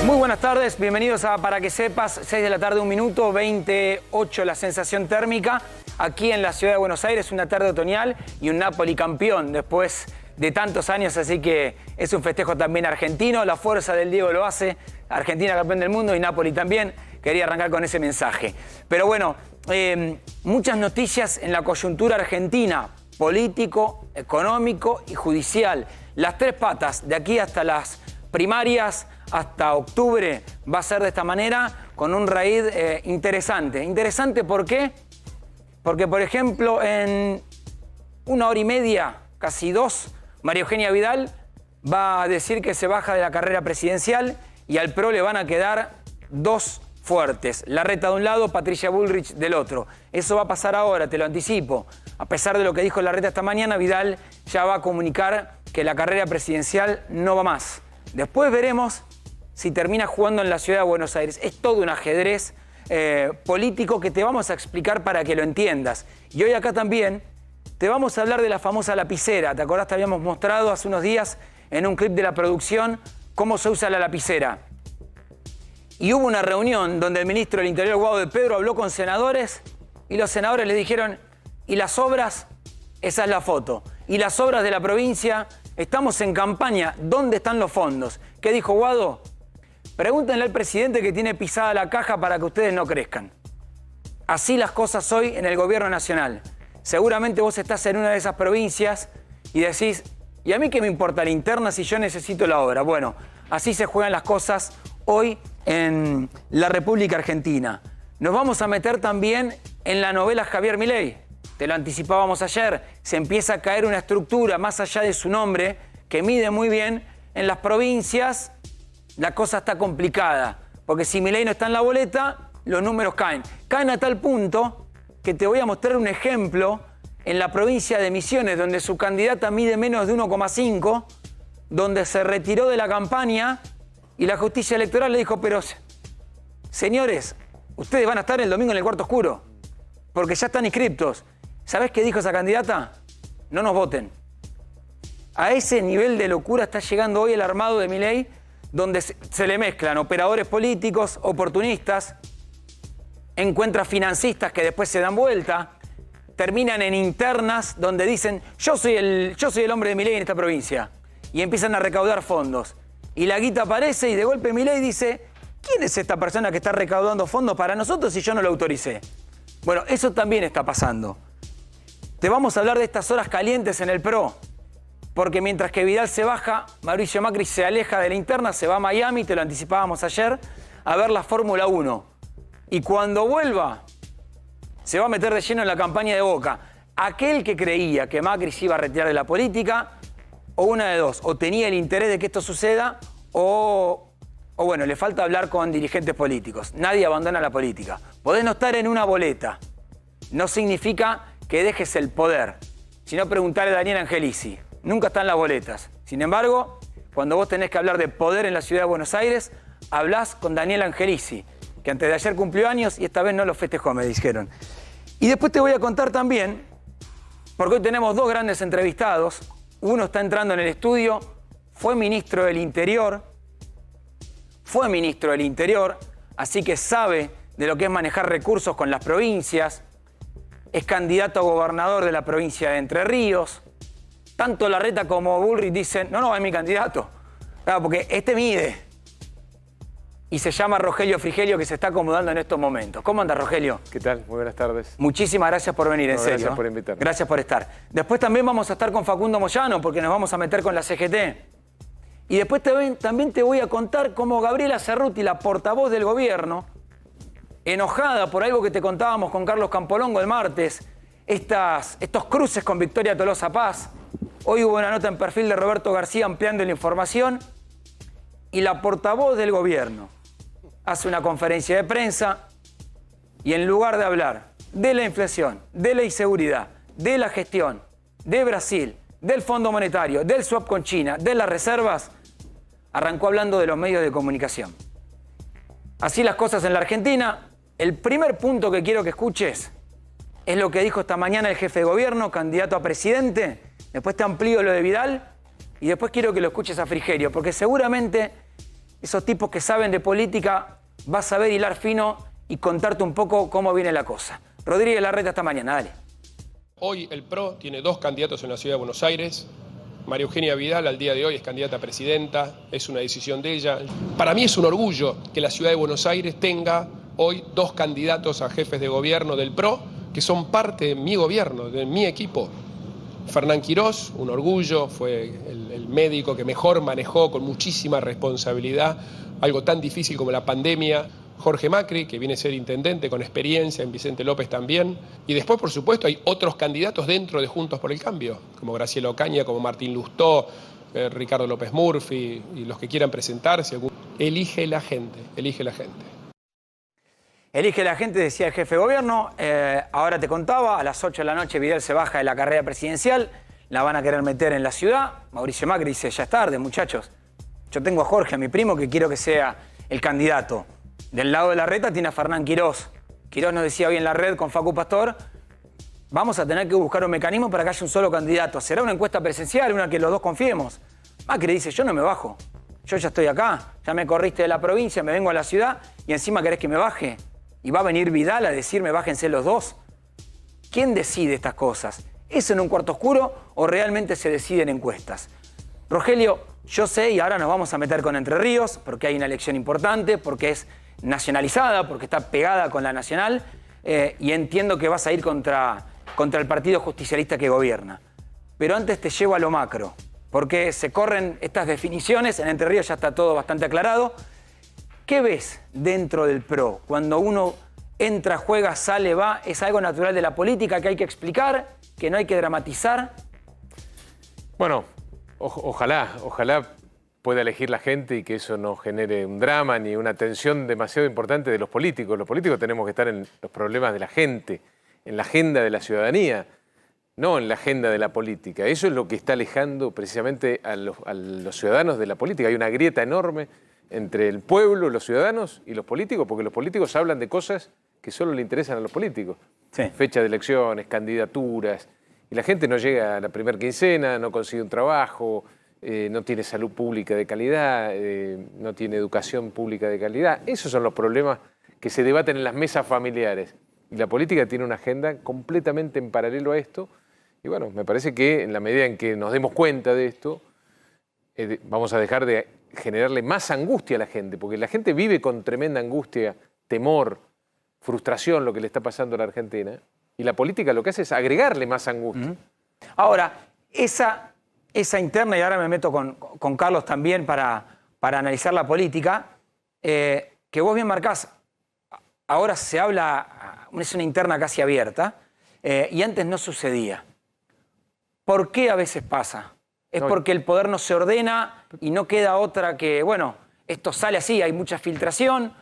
Muy buenas tardes, bienvenidos a Para que Sepas, 6 de la tarde, 1 minuto, 28 la sensación térmica. Aquí en la ciudad de Buenos Aires, una tarde otoñal y un Napoli campeón después de tantos años, así que es un festejo también argentino. La fuerza del Diego lo hace, Argentina campeón del mundo y Napoli también. Quería arrancar con ese mensaje. Pero bueno, muchas noticias en la coyuntura argentina, político, económico y judicial. Las tres patas, de aquí hasta las primarias, hasta octubre, va a ser de esta manera, con un raíz interesante. ¿Interesante por qué? Porque, por ejemplo, en 1 hora y media, casi 2, María Eugenia Vidal va a decir que se baja de la carrera presidencial y al PRO le van a quedar 2 fuertes. Larreta de un lado, Patricia Bullrich del otro. Eso va a pasar ahora, te lo anticipo. A pesar de lo que dijo Larreta esta mañana, Vidal ya va a comunicar que la carrera presidencial no va más. Después veremos si termina jugando en la ciudad de Buenos Aires. Es todo un ajedrez político que te vamos a explicar para que lo entiendas. Y hoy acá también te vamos a hablar de la famosa lapicera. ¿Te acordás? Te habíamos mostrado hace unos días en un clip de la producción cómo se usa la lapicera. Y hubo una reunión donde el ministro del Interior, Guado de Pedro, habló con senadores y los senadores le dijeron, ¿y las obras? Esa es la foto. ¿Y las obras de la provincia? Estamos en campaña. ¿Dónde están los fondos? ¿Qué dijo Guado? Pregúntenle al presidente que tiene pisada la caja para que ustedes no crezcan. Así las cosas hoy en el gobierno nacional. Seguramente vos estás en una de esas provincias y decís, ¿y a mí qué me importa la interna si yo necesito la obra? Bueno, así se juegan las cosas hoy en la República Argentina. Nos vamos a meter también en la novela Javier Milei. Te lo anticipábamos ayer. Se empieza a caer una estructura más allá de su nombre que mide muy bien en las provincias. La cosa está complicada, porque si Milei no está en la boleta, los números caen. Caen a tal punto que te voy a mostrar un ejemplo en la provincia de Misiones, donde su candidata mide menos de 1,5, donde se retiró de la campaña y la justicia electoral le dijo, pero señores, ustedes van a estar el domingo en el cuarto oscuro, porque ya están inscriptos. ¿Sabés qué dijo esa candidata? No nos voten. A ese nivel de locura está llegando hoy el armado de Milei, donde se le mezclan operadores políticos, oportunistas, encuentra financistas que después se dan vuelta, terminan en internas donde dicen yo soy el hombre de Milei en esta provincia y empiezan a recaudar fondos. Y la guita aparece y de golpe Milei dice ¿quién es esta persona que está recaudando fondos para nosotros si yo no lo autoricé? Bueno, eso también está pasando. Te vamos a hablar de estas horas calientes en el PRO. Porque mientras que Vidal se baja, Mauricio Macri se aleja de la interna, se va a Miami, te lo anticipábamos ayer, a ver la Fórmula 1. Y cuando vuelva, se va a meter de lleno en la campaña de Boca. Aquel que creía que Macri se iba a retirar de la política, o una de dos, o tenía el interés de que esto suceda, o bueno, le falta hablar con dirigentes políticos. Nadie abandona la política. Podés no estar en una boleta. No significa que dejes el poder. Sino preguntarle a Daniel Angelici. Nunca están las boletas. Sin embargo, cuando vos tenés que hablar de poder en la ciudad de Buenos Aires, hablás con Daniel Angelici, que antes de ayer cumplió años y esta vez no lo festejó, me dijeron. Y después te voy a contar también, porque hoy tenemos 2 grandes entrevistados. Uno está entrando en el estudio, fue ministro del Interior, así que sabe de lo que es manejar recursos con las provincias, es candidato a gobernador de la provincia de Entre Ríos. Tanto Larreta como Bullrich dicen, no, es mi candidato. Claro, porque este mide. Y se llama Rogelio Frigelio, que se está acomodando en estos momentos. ¿Cómo anda, Rogelio? ¿Qué tal? Muy buenas tardes. Muchísimas gracias por venir, en serio. Gracias por invitarme. Gracias por estar. Después también vamos a estar con Facundo Moyano, porque nos vamos a meter con la CGT. Y después también te voy a contar cómo Gabriela Cerruti, la portavoz del gobierno, enojada por algo que te contábamos con Carlos Campolongo el martes, estos cruces con Victoria Tolosa Paz. Hoy hubo una nota en perfil de Roberto García ampliando la información y la portavoz del gobierno hace una conferencia de prensa y en lugar de hablar de la inflación, de la inseguridad, de la gestión, de Brasil, del Fondo Monetario, del swap con China, de las reservas, arrancó hablando de los medios de comunicación. Así las cosas en la Argentina. El primer punto que quiero que escuches es lo que dijo esta mañana el jefe de gobierno, candidato a presidente. Después te amplío lo de Vidal y después quiero que lo escuches a Frigerio, porque seguramente esos tipos que saben de política, va a saber hilar fino y contarte un poco cómo viene la cosa. Rodríguez Larreta, esta mañana, dale. Hoy el PRO tiene 2 candidatos en la Ciudad de Buenos Aires. María Eugenia Vidal al día de hoy es candidata a presidenta, es una decisión de ella. Para mí es un orgullo que la Ciudad de Buenos Aires tenga hoy 2 candidatos a jefes de gobierno del PRO que son parte de mi gobierno, de mi equipo. Fernán Quirós, un orgullo, fue el médico que mejor manejó con muchísima responsabilidad algo tan difícil como la pandemia. Jorge Macri, que viene a ser intendente con experiencia, en Vicente López también. Y después, por supuesto, hay otros candidatos dentro de Juntos por el Cambio, como Graciela Ocaña, como Martín Lustó, Ricardo López Murphy, y los que quieran presentarse. Elige la gente, elige la gente. Elige la gente, decía el jefe de gobierno. Ahora te contaba, a las 8 de la noche Vidal se baja de la carrera presidencial, la van a querer meter en la ciudad. Mauricio Macri dice, ya es tarde, muchachos. Yo tengo a Jorge, a mi primo, que quiero que sea el candidato. Del lado de Larreta tiene a Fernán Quirós. Quirós nos decía hoy en la red con Facu Pastor, vamos a tener que buscar un mecanismo para que haya un solo candidato. ¿Será una encuesta presencial, una que los dos confiemos? Macri dice, yo no me bajo. Yo ya estoy acá, ya me corriste de la provincia, me vengo a la ciudad y encima querés que me baje. ¿Y va a venir Vidal a decirme bájense los dos? ¿Quién decide estas cosas? ¿Es en un cuarto oscuro o realmente se deciden encuestas? Rogelio, yo sé, y ahora nos vamos a meter con Entre Ríos, porque hay una elección importante, porque es nacionalizada, porque está pegada con la nacional, y entiendo que vas a ir contra el partido justicialista que gobierna. Pero antes te llevo a lo macro, porque se corren estas definiciones, en Entre Ríos ya está todo bastante aclarado. ¿Qué ves dentro del PRO? Cuando uno entra, juega, sale, va, ¿es algo natural de la política que hay que explicar, que no hay que dramatizar? Bueno, ojalá pueda elegir la gente y que eso no genere un drama ni una tensión demasiado importante de los políticos. Los políticos tenemos que estar en los problemas de la gente, en la agenda de la ciudadanía, no en la agenda de la política. Eso es lo que está alejando precisamente a los ciudadanos de la política. Hay una grieta enorme entre el pueblo, los ciudadanos y los políticos, porque los políticos hablan de cosas que solo le interesan a los políticos. Sí. Fecha de elecciones, candidaturas, y la gente no llega a la primera quincena, no consigue un trabajo, no tiene salud pública de calidad, no tiene educación pública de calidad. Esos son los problemas que se debaten en las mesas familiares. Y la política tiene una agenda completamente en paralelo a esto. Y bueno, me parece que en la medida en que nos demos cuenta de esto, vamos a dejar de generarle más angustia a la gente, porque la gente vive con tremenda angustia, temor, frustración lo que le está pasando a la Argentina. Y la política lo que hace es agregarle más angustia. Ahora, esa interna, y ahora me meto con Carlos también para analizar la política, que vos bien marcás, ahora se habla, es una interna casi abierta, y antes no sucedía. ¿Por qué a veces pasa? ¿Es porque el poder no se ordena y no queda otra que, bueno, esto sale así, hay mucha filtración?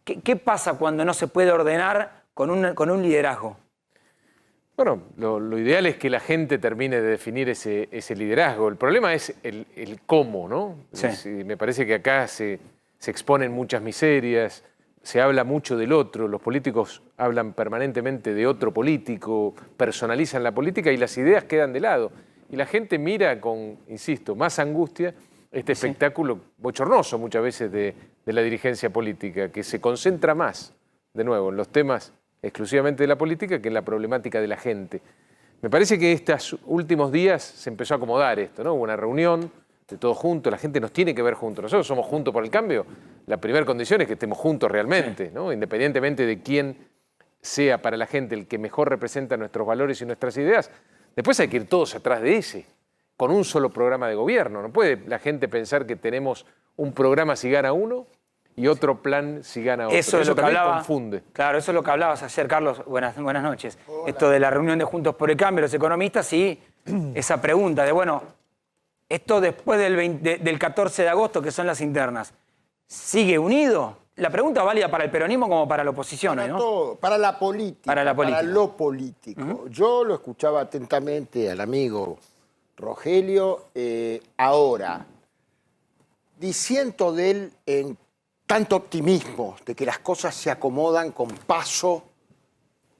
¿Qué pasa cuando no se puede ordenar con un liderazgo? Bueno, lo ideal es que la gente termine de definir ese liderazgo. El problema es el cómo, ¿no? Sí. Me parece que acá se exponen muchas miserias, se habla mucho del otro, los políticos hablan permanentemente de otro político, personalizan la política y las ideas quedan de lado. Y la gente mira con, insisto, más angustia este espectáculo bochornoso muchas veces de la dirigencia política, que se concentra más, de nuevo, en los temas exclusivamente de la política que en la problemática de la gente. Me parece que estos últimos días se empezó a acomodar esto, ¿no? Hubo una reunión de todos juntos, la gente nos tiene que ver juntos. Nosotros somos Juntos por el Cambio. La primera condición es que estemos juntos realmente, ¿no? Independientemente de quién sea para la gente el que mejor representa nuestros valores y nuestras ideas. Después hay que ir todos atrás de ese, con un solo programa de gobierno. No puede la gente pensar que tenemos un programa si gana uno y otro plan si gana otro. Eso es lo que hablaba, confunde. Claro, eso es lo que hablabas ayer, Carlos. Buenas noches. Hola. Esto de la reunión de Juntos por el Cambio, los economistas, y esa pregunta de, bueno, esto después del 14 de agosto, que son las internas, ¿sigue unido? La pregunta es válida para el peronismo como para la oposición, para ¿no? Todo, para la política. Para la política. Para lo político. Yo lo escuchaba atentamente al amigo Rogelio. Ahora, disiento de él en tanto optimismo de que las cosas se acomodan con paso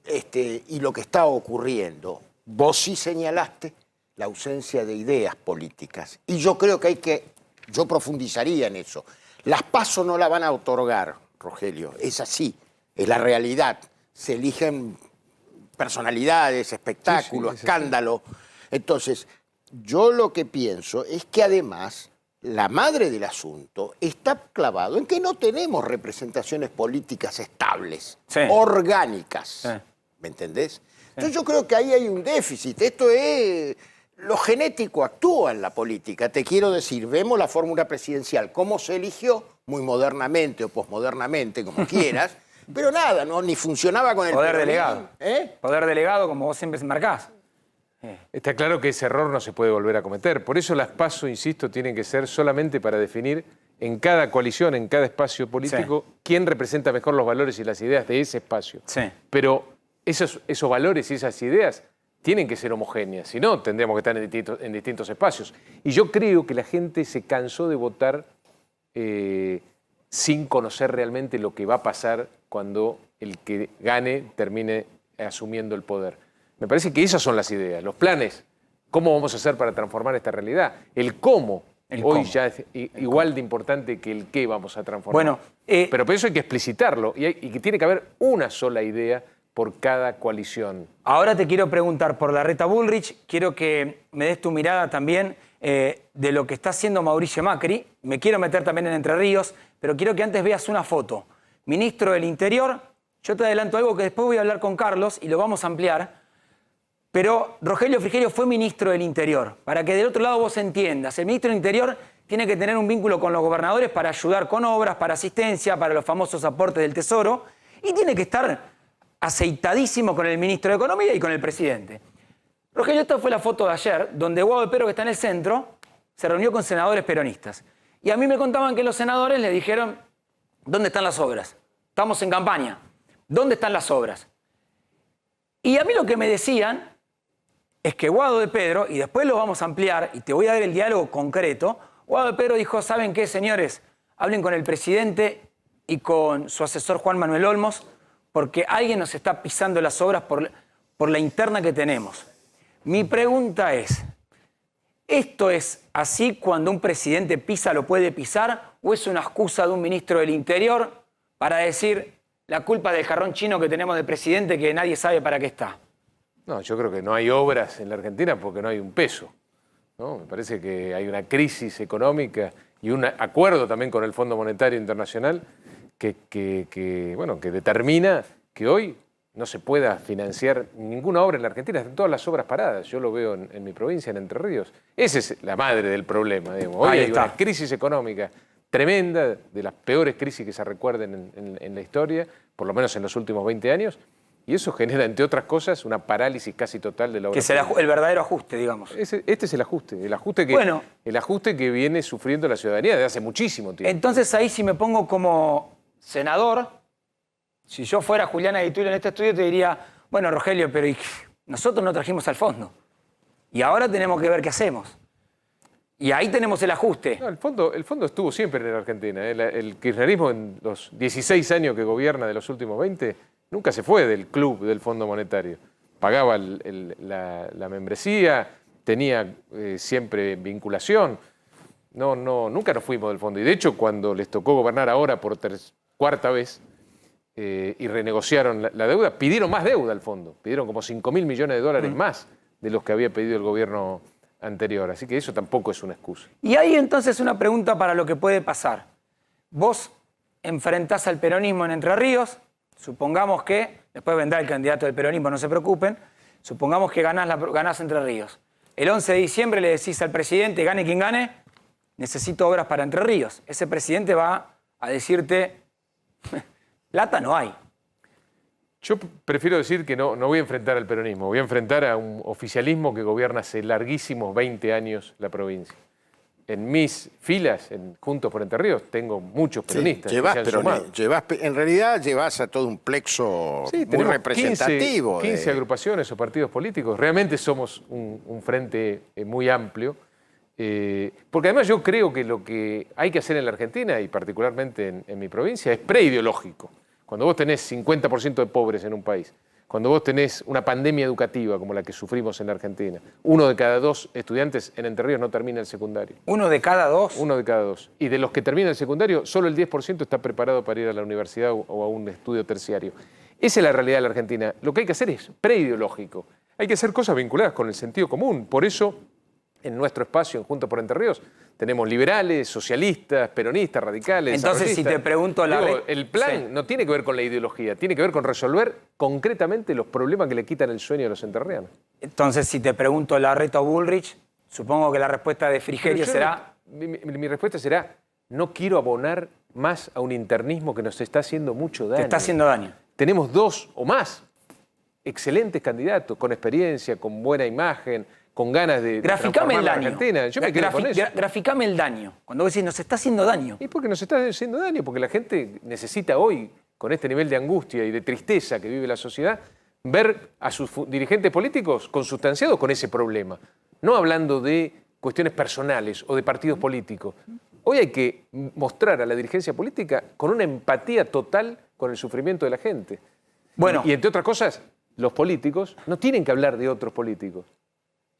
y lo que está ocurriendo. Vos sí señalaste la ausencia de ideas políticas. Y yo creo que hay que Yo profundizaría en eso. Las PASO no la van a otorgar, Rogelio. Es así, es la realidad. Se eligen personalidades, espectáculos, escándalos. Entonces, yo lo que pienso es que además la madre del asunto está clavado en que no tenemos representaciones políticas estables, orgánicas. ¿Me entendés? Entonces yo creo que ahí hay un déficit. Esto es... Lo genético actúa en la política. Te quiero decir, vemos la fórmula presidencial, cómo se eligió, muy modernamente o posmodernamente, como quieras, pero nada, no, ni funcionaba con el poder delegado. Poder delegado, como vos siempre marcás. Está claro que ese error no se puede volver a cometer. Por eso las PASO, insisto, tienen que ser solamente para definir en cada coalición, en cada espacio político, quién representa mejor los valores y las ideas de ese espacio. Pero esos valores y esas ideas tienen que ser homogéneas, si no, tendríamos que estar en distintos espacios. Y yo creo que la gente se cansó de votar sin conocer realmente lo que va a pasar cuando el que gane termine asumiendo el poder. Me parece que esas son las ideas, los planes, cómo vamos a hacer para transformar esta realidad. El cómo hoy ya es igual de importante que el qué vamos a transformar. Bueno, pero por eso hay que explicitarlo y que tiene que haber una sola idea por cada coalición. Ahora te quiero preguntar por Larreta Bullrich, quiero que me des tu mirada también de lo que está haciendo Mauricio Macri. Me quiero meter también en Entre Ríos, pero quiero que antes veas una foto. Ministro del Interior, yo te adelanto algo que después voy a hablar con Carlos y lo vamos a ampliar, pero Rogelio Frigerio fue ministro del Interior. Para que del otro lado vos entiendas, el ministro del Interior tiene que tener un vínculo con los gobernadores para ayudar con obras, para asistencia, para los famosos aportes del Tesoro, y tiene que estar aceitadísimo con el ministro de Economía y con el presidente. Rogelio, esta fue la foto de ayer, donde Guado de Pedro, que está en el centro, se reunió con senadores peronistas. Y a mí me contaban que los senadores le dijeron, ¿dónde están las obras? Estamos en campaña. ¿Dónde están las obras? Y a mí lo que me decían es que Guado de Pedro, y después lo vamos a ampliar, y te voy a dar el diálogo concreto, Guado de Pedro dijo, ¿saben qué, señores? Hablen con el presidente y con su asesor Juan Manuel Olmos, porque alguien nos está pisando las obras por la interna que tenemos. Mi pregunta es, ¿esto es así cuando un presidente pisa, lo puede pisar, o es una excusa de un ministro del Interior para decir la culpa del jarrón chino que tenemos de presidente que nadie sabe para qué está? No, yo creo que no hay obras en la Argentina porque no hay un peso, ¿no? Me parece que hay una crisis económica y un acuerdo también con el Fondo Monetario Internacional que determina que hoy no se pueda financiar ninguna obra en la Argentina, están todas las obras paradas. Yo lo veo en mi provincia, en Entre Ríos. Esa es la madre del problema, digamos. Hoy hay una crisis económica tremenda, de las peores crisis que se recuerden en la historia, por lo menos en los últimos 20 años, y eso genera, entre otras cosas, una parálisis casi total de la obra. Que será el verdadero ajuste, digamos. Este es el ajuste que viene sufriendo la ciudadanía desde hace muchísimo tiempo. Entonces ahí si me pongo como senador, si yo fuera Juliana Di Tulio en este estudio te diría, bueno, Rogelio, pero nosotros no trajimos al fondo. Y ahora tenemos que ver qué hacemos. Y ahí tenemos el ajuste. No, el fondo estuvo siempre en la Argentina. El kirchnerismo en los 16 años que gobierna de los últimos 20 nunca se fue del club del Fondo Monetario. Pagaba la membresía, tenía siempre vinculación. Nunca nos fuimos del fondo. Y de hecho, cuando les tocó gobernar ahora por cuarta vez y renegociaron la deuda, pidieron más deuda al fondo. Pidieron como 5.000 millones de dólares más de los que había pedido el gobierno anterior. Así que eso tampoco es una excusa. Y ahí entonces una pregunta para lo que puede pasar. Vos enfrentás al peronismo en Entre Ríos, supongamos que, después vendrá el candidato del peronismo, no se preocupen, supongamos que ganás Entre Ríos. El 11 de diciembre le decís al presidente, gane quien gane, necesito obras para Entre Ríos. Ese presidente va a decirte, plata no hay. Yo prefiero decir que no voy a enfrentar al peronismo, voy a enfrentar a un oficialismo que gobierna hace larguísimos 20 años la provincia. En mis filas, en Juntos por Entre Ríos, tengo muchos peronistas. Sí, en realidad llevas a todo un plexo muy representativo. 15 agrupaciones o partidos políticos. Realmente somos un frente muy amplio. Porque además yo creo que lo que hay que hacer en la Argentina, y particularmente en mi provincia, es preideológico. Cuando vos tenés 50% de pobres en un país, Cuando vos tenés una pandemia educativa como la que sufrimos en la Argentina, 1 de cada 2 estudiantes en Entre Ríos no termina el secundario. ¿1 de cada 2? 1 de cada 2. Y de los que terminan el secundario, solo el 10% está preparado para ir a la universidad o a un estudio terciario. Esa es la realidad de la Argentina. Lo que hay que hacer es preideológico. Hay que hacer cosas vinculadas con el sentido común. Por eso, en nuestro espacio, en Juntos por Entre Ríos, tenemos liberales, socialistas, peronistas, radicales. Entonces, si te pregunto el plan no tiene que ver con la ideología, tiene que ver con resolver concretamente los problemas que le quitan el sueño a los entrerrianos. Entonces, si te pregunto Larreta o Bullrich, supongo que la respuesta de Frigerio será... Mi respuesta será, no quiero abonar más a un internismo que nos está haciendo mucho daño. Te está haciendo daño. Tenemos 2 o más excelentes candidatos, con experiencia, con buena imagen, con ganas de Graficame el daño. Argentina. Yo me quedo con eso. Graficame el daño. Cuando vos decís, nos está haciendo daño. ¿Y por qué nos está haciendo daño? Porque la gente necesita hoy, con este nivel de angustia y de tristeza que vive la sociedad, ver a sus dirigentes políticos consustanciados con ese problema. No hablando de cuestiones personales o de partidos políticos. Hoy hay que mostrar a la dirigencia política con una empatía total con el sufrimiento de la gente. Bueno. Y entre otras cosas, los políticos no tienen que hablar de otros políticos.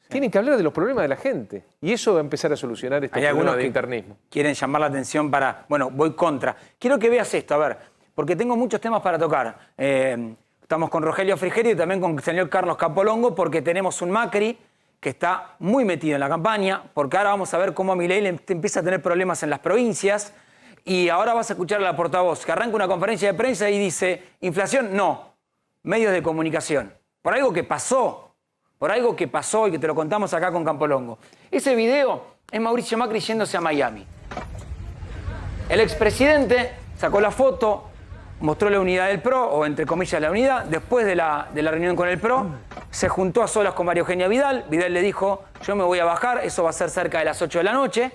Tienen que hablar de los problemas de la gente. Y eso va a empezar a solucionar estos problemas de internismo. Quieren llamar la atención para... Bueno, voy contra. Quiero que veas esto, a ver, porque tengo muchos temas para tocar. Estamos con Rogelio Frigerio y también con el señor Carlos Campolongo, porque tenemos un Macri que está muy metido en la campaña, porque ahora vamos a ver cómo Milei empieza a tener problemas en las provincias. Y ahora vas a escuchar a la portavoz, que arranca una conferencia de prensa y dice, inflación, no, medios de comunicación. Por algo que pasó. Por algo que pasó y que te lo contamos acá con Campolongo. Ese video es Mauricio Macri yéndose a Miami. El expresidente sacó la foto, mostró la unidad del PRO, o entre comillas la unidad. Después de la reunión con el PRO, se juntó a solas con María Eugenia Vidal. Vidal le dijo, yo me voy a bajar, eso va a ser cerca de las 8 de la noche.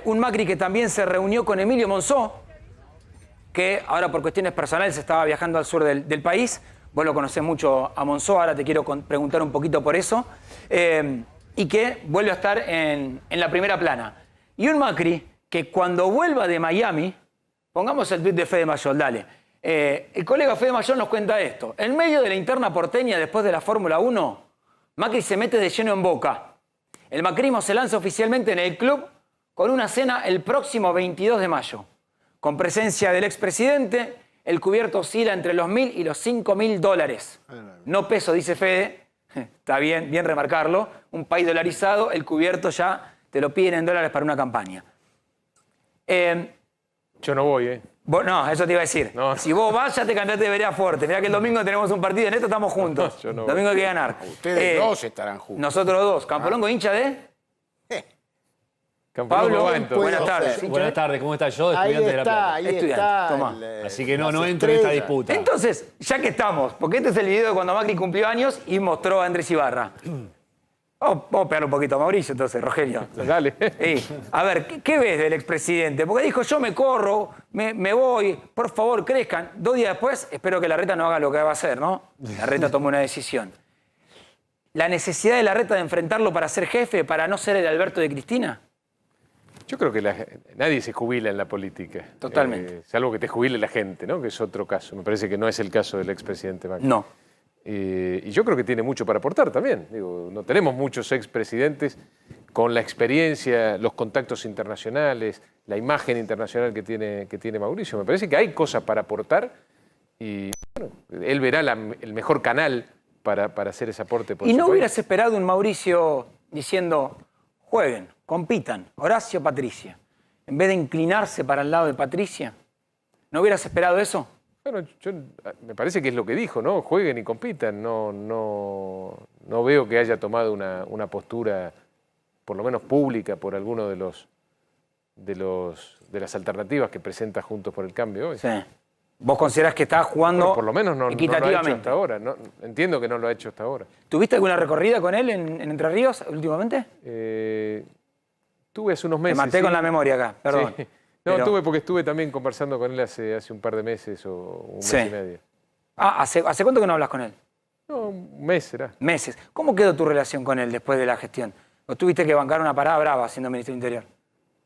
Un Macri que también se reunió con Emilio Monzó, que ahora por cuestiones personales estaba viajando al sur del país. Vos lo conocés mucho a Monzó, ahora te quiero preguntar un poquito por eso. Y que vuelve a estar en la primera plana. Y un Macri que cuando vuelva de Miami, pongamos el tuit de Fede Mayol, dale. El colega Fede Mayol nos cuenta esto. En medio de la interna porteña, después de la Fórmula 1, Macri se mete de lleno en Boca. El macrismo se lanza oficialmente en el club con una cena el próximo 22 de mayo. Con presencia del expresidente, el cubierto oscila entre los $1.000 y los $5.000. No peso, dice Fede. Está bien, bien remarcarlo. Un país dolarizado, el cubierto ya te lo piden en dólares para una campaña. Yo no voy, No, eso te iba a decir. No. Si vos vas, ya te cantaste de vereda fuerte. Mirá que el domingo tenemos un partido, en esto estamos juntos. Yo no domingo hay que ganar. Ustedes 2 estarán juntos. Nosotros 2. Campolongo, hincha de... Pablo, buenas tardes. Buenas tardes, ¿cómo está? Yo, estudiante de La Plata. Ahí está. Tomá. Así que no entro en esta disputa. Entonces, ya que estamos, porque este es el video de cuando Macri cumplió años y mostró a Andrés Ibarra. Vamos a pegarle un poquito a Mauricio, entonces, Rogelio. Dale. A ver, ¿qué ves del expresidente? Porque dijo, yo me corro, me voy, por favor, crezcan. 2 días después, espero que Larreta no haga lo que va a hacer, ¿no? Larreta tomó una decisión. ¿La necesidad de Larreta de enfrentarlo para ser jefe, para no ser el Alberto de Cristina? Yo creo que nadie se jubila en la política. Totalmente. Salvo que te jubile la gente, ¿no? Que es otro caso. Me parece que no es el caso del expresidente Macri. No. Y yo creo que tiene mucho para aportar también. Digo, no tenemos muchos expresidentes con la experiencia, los contactos internacionales, la imagen internacional que tiene Mauricio. Me parece que hay cosas para aportar y bueno, él verá el mejor canal para hacer ese aporte. ¿Y no hubieras esperado un Mauricio diciendo, jueguen, compitan, Horacio, Patricia, en vez de inclinarse para el lado de Patricia? ¿No hubieras esperado eso? Bueno, me parece que es lo que dijo, ¿no? Jueguen y compitan. No veo que haya tomado una postura, por lo menos pública, por alguno de las alternativas que presenta Juntos por el Cambio hoy. Sí. ¿Vos considerás que está jugando por lo menos no equitativamente? Lo ha hecho hasta ahora. Entiendo que no lo ha hecho hasta ahora. ¿Tuviste alguna recorrida con él en Entre Ríos últimamente? Tuve hace unos meses. Te maté con la memoria acá, perdón. Sí. No, tuve porque estuve también conversando con él hace un par de meses o un mes y medio. Ah, ¿hace cuánto que no hablas con él? No, un mes será. Meses. ¿Cómo quedó tu relación con él después de la gestión? ¿O tuviste que bancar una parada brava siendo ministro del Interior?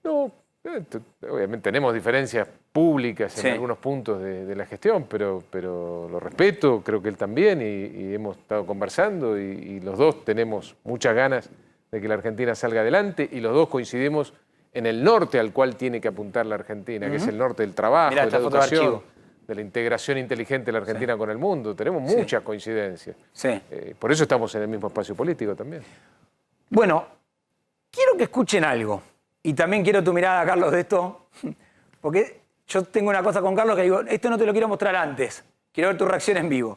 No, Obviamente tenemos diferencias públicas en Sí. algunos puntos de la gestión, pero lo respeto, creo que él también, y hemos estado conversando y los dos tenemos muchas ganas de que la Argentina salga adelante y los dos coincidimos en el norte al cual tiene que apuntar la Argentina, que es el norte del trabajo, Mirá de la esta foto de educación, archivo. de la integración inteligente de la Argentina con el mundo. Tenemos muchas coincidencias. Sí. Por eso estamos en el mismo espacio político también. Bueno, quiero que escuchen algo. Y también quiero tu mirada, Carlos, de esto. Porque yo tengo una cosa con Carlos que digo, esto no te lo quiero mostrar antes. Quiero ver tu reacción en vivo.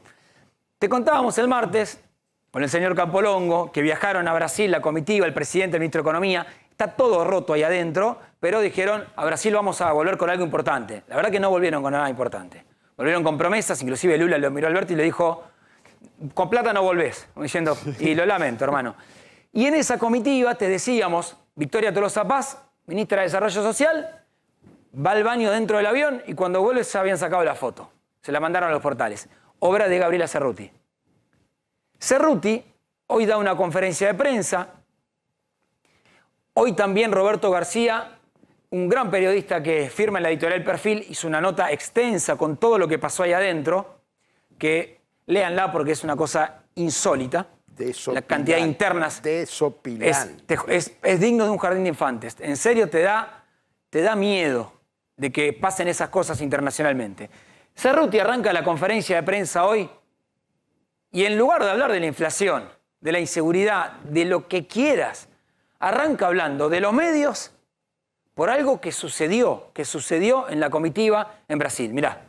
Te contábamos el martes con el señor Campolongo que viajaron a Brasil, la comitiva, el presidente, el ministro de Economía. Está todo roto ahí adentro, pero dijeron, a Brasil vamos a volver con algo importante. La verdad que no volvieron con nada importante. Volvieron con promesas, inclusive Lula lo miró a Alberto y le dijo, con plata no volvés. Como diciendo, y lo lamento, hermano. Y en esa comitiva, te decíamos, Victoria Tolosa Paz, ministra de Desarrollo Social, va al baño dentro del avión y cuando vuelve se habían sacado la foto. Se la mandaron a los portales. Obra de Gabriela Cerruti. Cerruti hoy da una conferencia de prensa. Hoy también Roberto García, un gran periodista que firma en la editorial Perfil, hizo una nota extensa con todo lo que pasó ahí adentro, que léanla porque es una cosa insólita. La cantidad de internas Desopilante. es digno de un jardín de infantes. En serio te da miedo de que pasen esas cosas internacionalmente. Cerruti arranca la conferencia de prensa hoy y en lugar de hablar de la inflación, de la inseguridad, de lo que quieras, arranca hablando de los medios por algo que sucedió en la comitiva en Brasil. Mirá.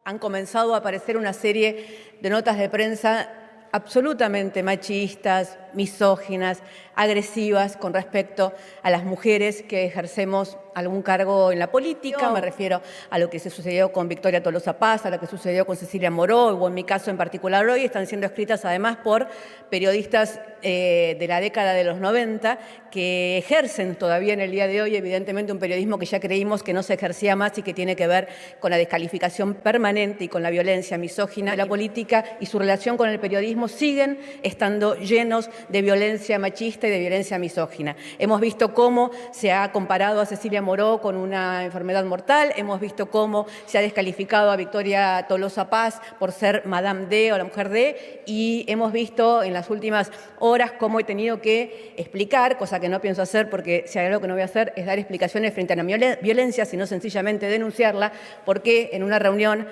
Han comenzado a aparecer una serie de notas de prensa absolutamente machistas, misóginas, agresivas con respecto a las mujeres que ejercemos algún cargo en la política. Me refiero a lo que se sucedió con Victoria Tolosa Paz, a lo que sucedió con Cecilia Moró, o en mi caso en particular hoy, están siendo escritas además por periodistas de la década de los 90 que ejercen todavía en el día de hoy, evidentemente, un periodismo que ya creímos que no se ejercía más y que tiene que ver con la descalificación permanente y con la violencia misógina. La política y su relación con el periodismo siguen estando llenos de violencia machista y de violencia misógina. Hemos visto cómo se ha comparado a Cecilia Moró con una enfermedad mortal, hemos visto cómo se ha descalificado a Victoria Tolosa Paz por ser Madame D o la mujer D, y hemos visto en las últimas horas cómo he tenido que explicar, cosa que no pienso hacer porque si hay algo que no voy a hacer es dar explicaciones frente a la violencia, sino sencillamente denunciarla, porque en una reunión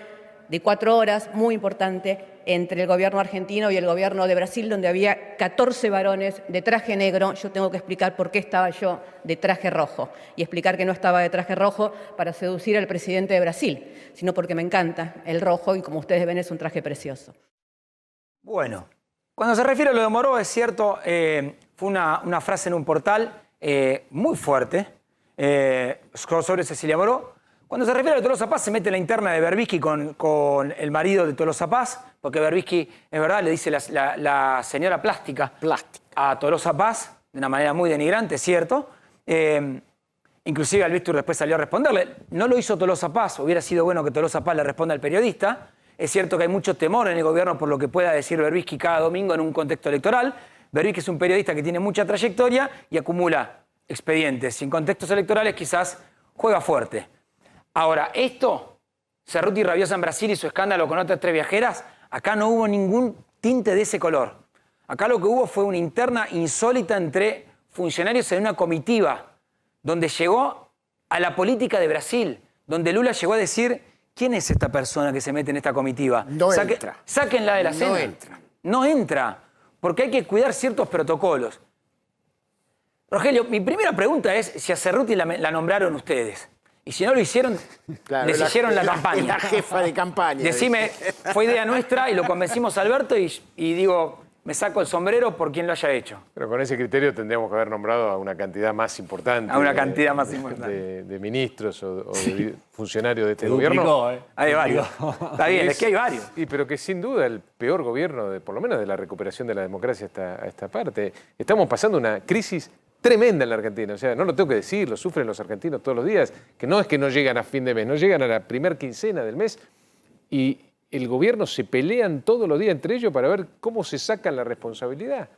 de 4 horas, muy importante, entre el gobierno argentino y el gobierno de Brasil, donde había 14 varones de traje negro. Yo tengo que explicar por qué estaba yo de traje rojo y explicar que no estaba de traje rojo para seducir al presidente de Brasil, sino porque me encanta el rojo y, como ustedes ven, es un traje precioso. Bueno, cuando se refiere a lo de Moró, es cierto, fue una frase en un portal muy fuerte sobre Cecilia Moró. Cuando se refiere a Tolosa Paz, se mete la interna de Berbisky con el marido de Tolosa Paz, porque Berbisky, es verdad, le dice la señora plástica a Tolosa Paz, de una manera muy denigrante, es cierto. Inclusive Albizu después salió a responderle. No lo hizo Tolosa Paz, hubiera sido bueno que Tolosa Paz le responda al periodista. Es cierto que hay mucho temor en el gobierno por lo que pueda decir Berbisky cada domingo en un contexto electoral. Berbisky es un periodista que tiene mucha trayectoria y acumula expedientes. Y en contextos electorales quizás juega fuerte. Ahora, esto, Cerruti rabiosa en Brasil y su escándalo con otras 3 viajeras, acá no hubo ningún tinte de ese color. Acá lo que hubo fue una interna insólita entre funcionarios en una comitiva, donde llegó a la política de Brasil, donde Lula llegó a decir, ¿quién es esta persona que se mete en esta comitiva? No entra. Sáquenla de la cena. No entra. No entra, porque hay que cuidar ciertos protocolos. Rogelio, mi primera pregunta es si a Cerruti la nombraron ustedes. Y si no lo hicieron, Claro, les hicieron la campaña. La jefa de campaña. Decime, fue idea nuestra y lo convencimos a Alberto y digo, me saco el sombrero por quien lo haya hecho. Pero con ese criterio tendríamos que haber nombrado a una cantidad más importante. A una cantidad más importante. De ministros o de funcionarios de este Te gobierno. duplicó, Hay varios. Está bien, es que hay varios. Pero que sin duda el peor gobierno, por lo menos de la recuperación de la democracia a esta parte. Estamos pasando una crisis tremenda en la Argentina. O sea, no lo tengo que decir, lo sufren los argentinos todos los días, que no es que no llegan a fin de mes, no llegan a la primer quincena del mes y el gobierno se pelean todos los días entre ellos para ver cómo se sacan la responsabilidad,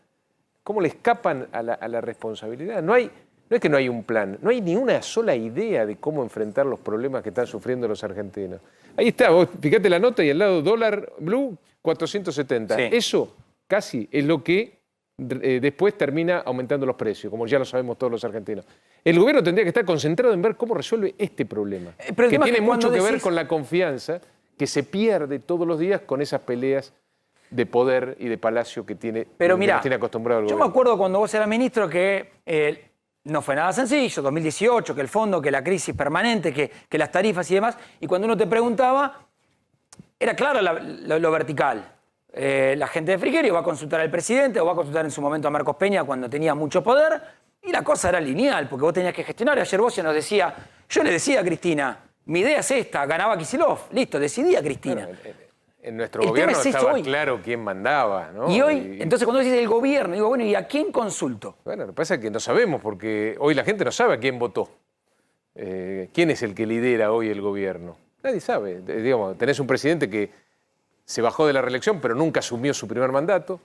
cómo le escapan a la responsabilidad. No hay No es que no hay un plan, no hay ni una sola idea de cómo enfrentar los problemas que están sufriendo los argentinos. Ahí está, vos fíjate la nota y al lado dólar blue 470. Sí. Eso casi es lo que después termina aumentando los precios, como ya lo sabemos todos los argentinos. El gobierno tendría que estar concentrado en ver cómo resuelve este problema, pero que tiene mucho que ver decís... con la confianza que se pierde todos los días con esas peleas de poder y de palacio que tiene, Pero mira, tiene acostumbrado el yo gobierno. me acuerdo cuando vos eras ministro que no fue nada sencillo, 2018, que el fondo, que la crisis permanente, que las tarifas y demás, y cuando uno te preguntaba, era claro lo vertical. La gente de Frigerio va a consultar al presidente o va a consultar en su momento a Marcos Peña cuando tenía mucho poder, y la cosa era lineal, porque vos tenías que gestionar. Ayer Bocia nos decía, yo le decía a Cristina, mi idea es esta, ganaba Kicillof, listo, decidía Cristina. Bueno, en nuestro gobierno estaba claro quién mandaba, ¿no? Y hoy, entonces cuando dices el gobierno, digo, bueno, ¿y a quién consulto? Bueno, lo que pasa es que no sabemos, porque hoy la gente no sabe a quién votó. ¿Quién es el que lidera hoy el gobierno? Nadie sabe. Digamos, tenés un presidente que se bajó de la reelección, pero nunca asumió su primer mandato.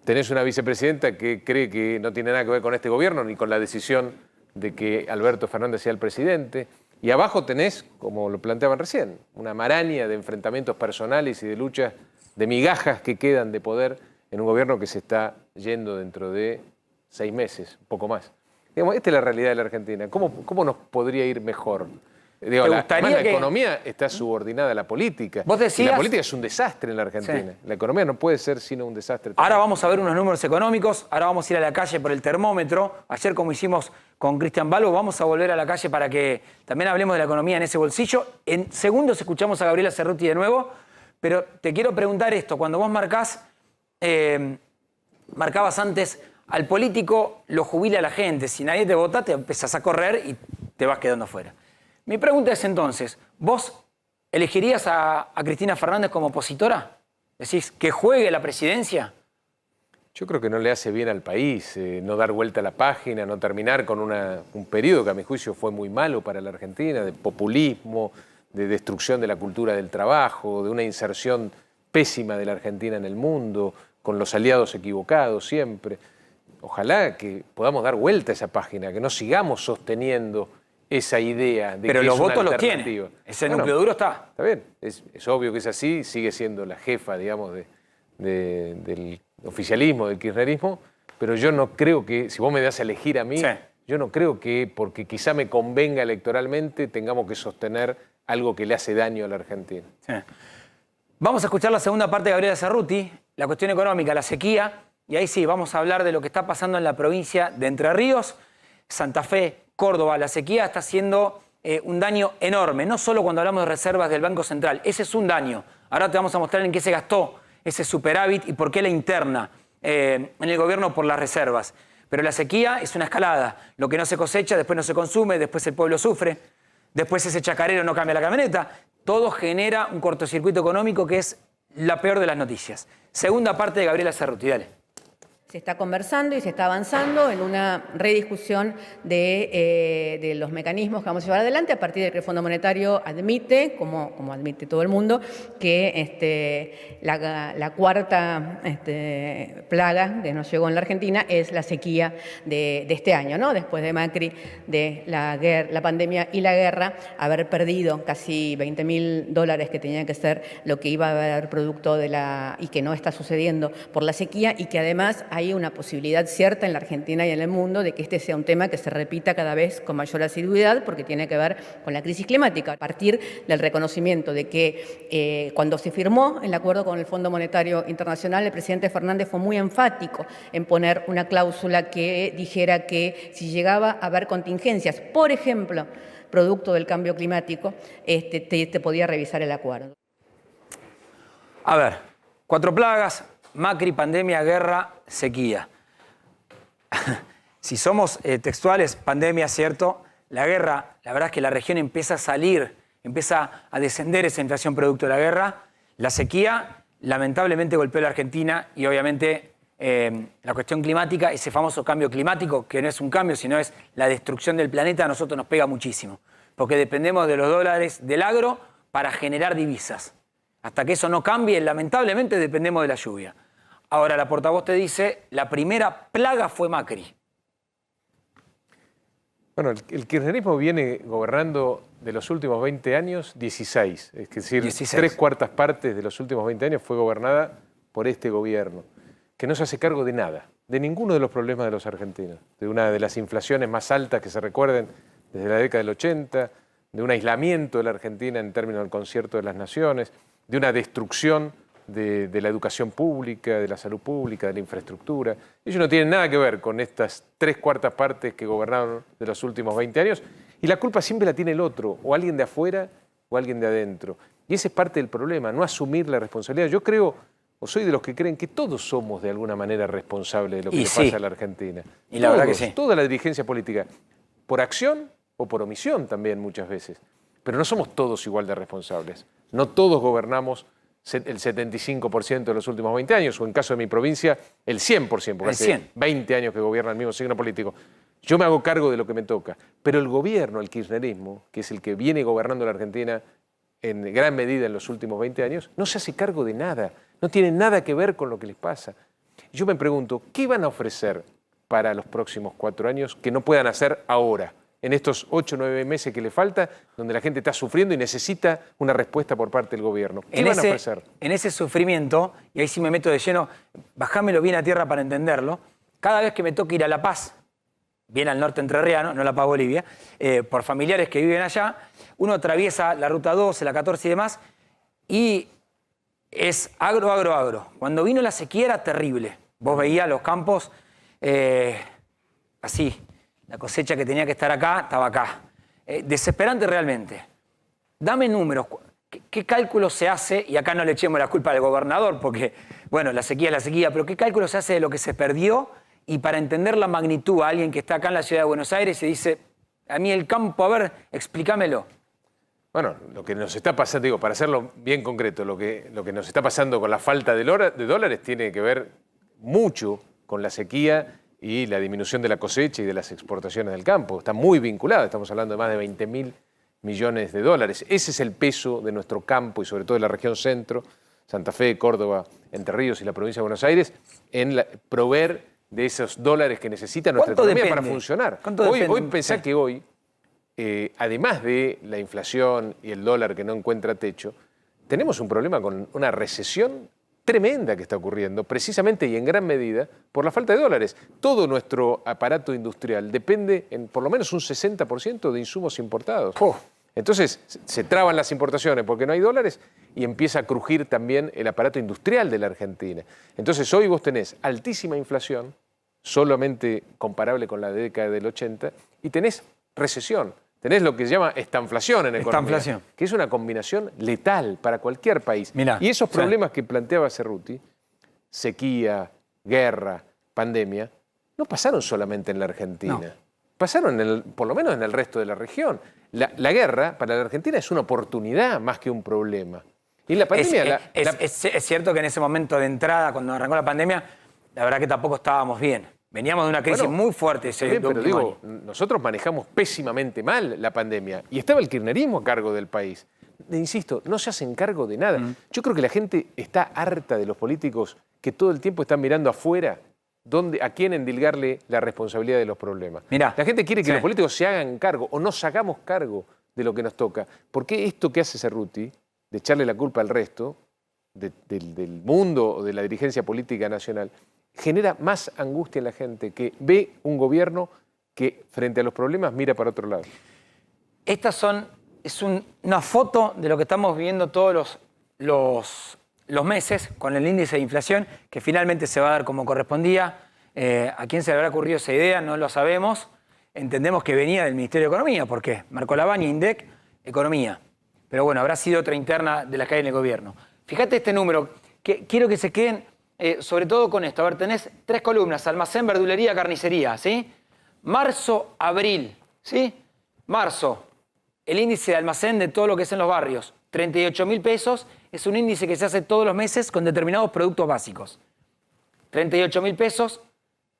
Tenés una vicepresidenta que cree que no tiene nada que ver con este gobierno, ni con la decisión de que Alberto Fernández sea el presidente. Y abajo tenés, como lo planteaban recién, una maraña de enfrentamientos personales y de luchas, de migajas que quedan de poder en un gobierno que se está yendo dentro de 6 meses, un poco más. Digamos, esta es la realidad de la Argentina. ¿Cómo nos podría ir mejor? Digo, la economía está subordinada a la política. Vos decías... Y la política es un desastre en la Argentina. Sí. La economía no puede ser sino un desastre. Ahora vamos a ver unos números económicos, ahora vamos a ir a la calle por el termómetro. Ayer, como hicimos con Cristian Balbo, vamos a volver a la calle para que también hablemos de la economía en ese bolsillo. En segundos escuchamos a Gabriela Cerruti de nuevo, pero te quiero preguntar esto. Cuando vos marcabas antes, al político lo jubila la gente. Si nadie te vota, te empezás a correr y te vas quedando fuera. Mi pregunta es entonces, ¿vos elegirías a Cristina Fernández como opositora? ¿Decís que juegue la presidencia? Yo creo que no le hace bien al país no dar vuelta a la página, no terminar con un periodo que a mi juicio fue muy malo para la Argentina, de populismo, de destrucción de la cultura del trabajo, de una inserción pésima de la Argentina en el mundo, con los aliados equivocados siempre. Ojalá que podamos dar vuelta a esa página, que no sigamos sosteniendo esa idea de pero que los es una votos los alternativa. tiene. Ese núcleo duro está. Está bien, es obvio que es así, sigue siendo la jefa, digamos, del oficialismo, del kirchnerismo, pero yo no creo que, si vos me das a elegir a mí, sí, yo no creo que, porque quizá me convenga electoralmente, tengamos que sostener algo que le hace daño a la Argentina. Sí. Vamos a escuchar la segunda parte de Gabriela Cerruti, la cuestión económica, la sequía, y ahí sí, vamos a hablar de lo que está pasando en la provincia de Entre Ríos, Santa Fe, Córdoba. La sequía está haciendo un daño enorme, no solo cuando hablamos de reservas del Banco Central, ese es un daño. Ahora te vamos a mostrar en qué se gastó ese superávit y por qué la interna en el gobierno por las reservas. Pero la sequía es una escalada, lo que no se cosecha, después no se consume, después el pueblo sufre, después ese chacarero no cambia la camioneta, todo genera un cortocircuito económico que es la peor de las noticias. Segunda parte de Gabriela Cerruti, dale. Se está conversando y se está avanzando en una rediscusión de los mecanismos que vamos a llevar adelante a partir de que el Fondo Monetario admite, como admite todo el mundo, que la cuarta plaga que nos llegó en la Argentina es la sequía de este año, ¿no? Después de Macri, de la pandemia y la guerra, haber perdido casi $20.000 que tenían que ser lo que iba a haber producto y que no está sucediendo por la sequía, y que además hay una posibilidad cierta en la Argentina y en el mundo de que este sea un tema que se repita cada vez con mayor asiduidad, porque tiene que ver con la crisis climática. A partir del reconocimiento de que cuando se firmó el acuerdo con el Fondo Monetario Internacional, el presidente Fernández fue muy enfático en poner una cláusula que dijera que si llegaba a haber contingencias, por ejemplo, producto del cambio climático, te podía revisar el acuerdo. A ver, 4 plagas: Macri, pandemia, guerra, sequía. Si somos textuales, pandemia, cierto. La guerra, la verdad es que la región empieza a salir, empieza a descender esa inflación producto de la guerra. La sequía, lamentablemente, golpeó a la Argentina y obviamente la cuestión climática, ese famoso cambio climático, que no es un cambio, sino es la destrucción del planeta, a nosotros nos pega muchísimo. Porque dependemos de los dólares del agro para generar divisas. Hasta que eso no cambie, lamentablemente dependemos de la lluvia. Ahora, la portavoz te dice, la primera plaga fue Macri. Bueno, el kirchnerismo viene gobernando de los últimos 20 años 16. Es decir, 16. 3/4 partes de los últimos 20 años fue gobernada por este gobierno, que no se hace cargo de nada, de ninguno de los problemas de los argentinos, de una de las inflaciones más altas que se recuerden desde la década del 80, de un aislamiento de la Argentina en términos del concierto de las naciones, de una destrucción de la educación pública, de la salud pública, de la infraestructura. Ellos no tienen nada que ver con estas 3/4 partes que gobernaron de los últimos 20 años, y la culpa siempre la tiene el otro, o alguien de afuera o alguien de adentro. Y ese es parte del problema, no asumir la responsabilidad. Yo creo, o soy de los que creen que todos somos de alguna manera responsables de lo que le pasa a la Argentina. Y la verdad que sí. Toda la dirigencia política, por acción o por omisión también muchas veces. Pero no somos todos igual de responsables. No todos gobernamos el 75% de los últimos 20 años, o en caso de mi provincia, el 100%, porque hace 20 años que gobierna el mismo signo político. Yo me hago cargo de lo que me toca. Pero el gobierno, el kirchnerismo, que es el que viene gobernando la Argentina en gran medida en los últimos 20 años, no se hace cargo de nada. No tiene nada que ver con lo que les pasa. Yo me pregunto, ¿qué van a ofrecer para los próximos 4 años que no puedan hacer ahora? En estos 8 o 9 meses que le falta, donde la gente está sufriendo y necesita una respuesta por parte del gobierno. ¿Qué van a ofrecer? En ese sufrimiento, y ahí sí me meto de lleno, bajámelo bien a tierra para entenderlo, cada vez que me toca ir a La Paz, bien al norte entrerriano, no La Paz, Bolivia, por familiares que viven allá, uno atraviesa la Ruta 12, la 14 y demás, y es agro, agro, agro. Cuando vino la sequía era terrible. Vos veías los campos así. La cosecha que tenía que estar acá, estaba acá. Desesperante realmente. Dame números. ¿Qué cálculo se hace? Y acá no le echemos la culpa al gobernador, porque, bueno, la sequía es la sequía, pero ¿qué cálculo se hace de lo que se perdió? Y para entender la magnitud, a alguien que está acá en la ciudad de Buenos Aires y dice, a mí el campo, a ver, explícamelo. Bueno, lo que nos está pasando, digo, para hacerlo bien concreto, lo que nos está pasando con la falta de dólares tiene que ver mucho con la sequía y la disminución de la cosecha y de las exportaciones del campo. Está muy vinculada, estamos hablando de más de 20.000 millones de dólares. Ese es el peso de nuestro campo y sobre todo de la región centro, Santa Fe, Córdoba, Entre Ríos y la provincia de Buenos Aires, en proveer de esos dólares que necesita nuestra economía para funcionar. Hoy pensá que hoy, además de la inflación y el dólar que no encuentra techo, tenemos un problema con una recesión tremenda que está ocurriendo, precisamente y en gran medida por la falta de dólares. Todo nuestro aparato industrial depende en por lo menos un 60% de insumos importados. Entonces se traban las importaciones porque no hay dólares y empieza a crujir también el aparato industrial de la Argentina. Entonces hoy vos tenés altísima inflación, solamente comparable con la década del 80, y tenés recesión. Tenés lo que se llama estanflación en economía, que es una combinación letal para cualquier país. Mirá, y esos problemas que planteaba Cerruti, sequía, guerra, pandemia, no pasaron solamente en la Argentina. No. Pasaron, por lo menos en el resto de la región. La guerra para la Argentina es una oportunidad más que un problema. Y la pandemia... Es cierto que en ese momento de entrada, cuando arrancó la pandemia, la verdad que tampoco estábamos bien. Veníamos de una crisis muy fuerte pero digo, nosotros manejamos pésimamente mal la pandemia y estaba el kirchnerismo a cargo del país. Insisto, no se hacen cargo de nada. Yo creo que la gente está harta de los políticos que todo el tiempo están mirando afuera a quién endilgarle la responsabilidad de los problemas. La gente quiere que los políticos se hagan cargo o nos hagamos cargo de lo que nos toca. ¿Por qué esto que hace Cerruti, de echarle la culpa al resto del mundo o de la dirigencia política nacional, genera más angustia en la gente que ve un gobierno que frente a los problemas mira para otro lado? Estas es una foto de lo que estamos viviendo todos los meses con el índice de inflación, que finalmente se va a dar como correspondía. ¿A quién se le habrá ocurrido esa idea? No lo sabemos. Entendemos que venía del Ministerio de Economía, porque Marco Lavagna, INDEC, Economía. Pero bueno, habrá sido otra interna de la que hay en el gobierno. Fíjate este número, que quiero que se queden sobre todo con esto. A ver, tenés 3 columnas: almacén, verdulería, carnicería, ¿sí? Marzo, abril, ¿sí? Marzo, el índice de almacén de todo lo que es en los barrios, 38.000 pesos, es un índice que se hace todos los meses con determinados productos básicos. 38.000 pesos,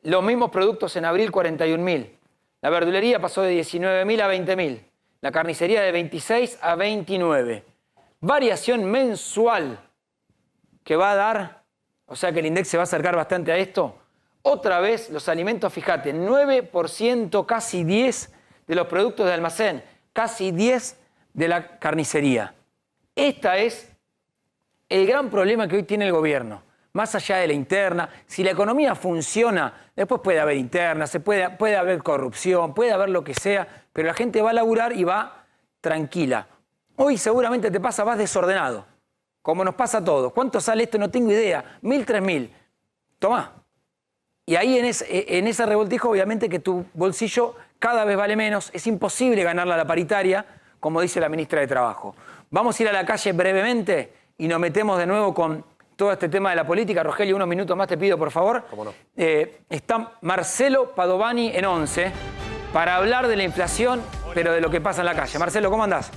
los mismos productos en abril, 41.000. La verdulería pasó de 19.000 a 20.000. La carnicería de 26 a 29. Variación mensual que va a dar, o sea que el INDEC se va a acercar bastante a esto. Otra vez los alimentos, fíjate, 9%, casi 10% de los productos de almacén, casi 10 de la carnicería. Este es el gran problema que hoy tiene el gobierno. Más allá de la interna, si la economía funciona, después puede haber interna, puede haber corrupción, puede haber lo que sea, pero la gente va a laburar y va tranquila. Hoy seguramente te pasa, vas desordenado, como nos pasa a todos. ¿Cuánto sale esto? No tengo idea. 1.000, 3.000. Tomá. Y ahí en ese revoltijo, obviamente que tu bolsillo cada vez vale menos. Es imposible ganarla a la paritaria, como dice la ministra de Trabajo. Vamos a ir a la calle brevemente y nos metemos de nuevo con todo este tema de la política. Rogelio, unos minutos más te pido, por favor. ¿Cómo no? Está Marcelo Padovani en 11 para hablar de la inflación, pero de lo que pasa en la calle. Marcelo, ¿cómo andás?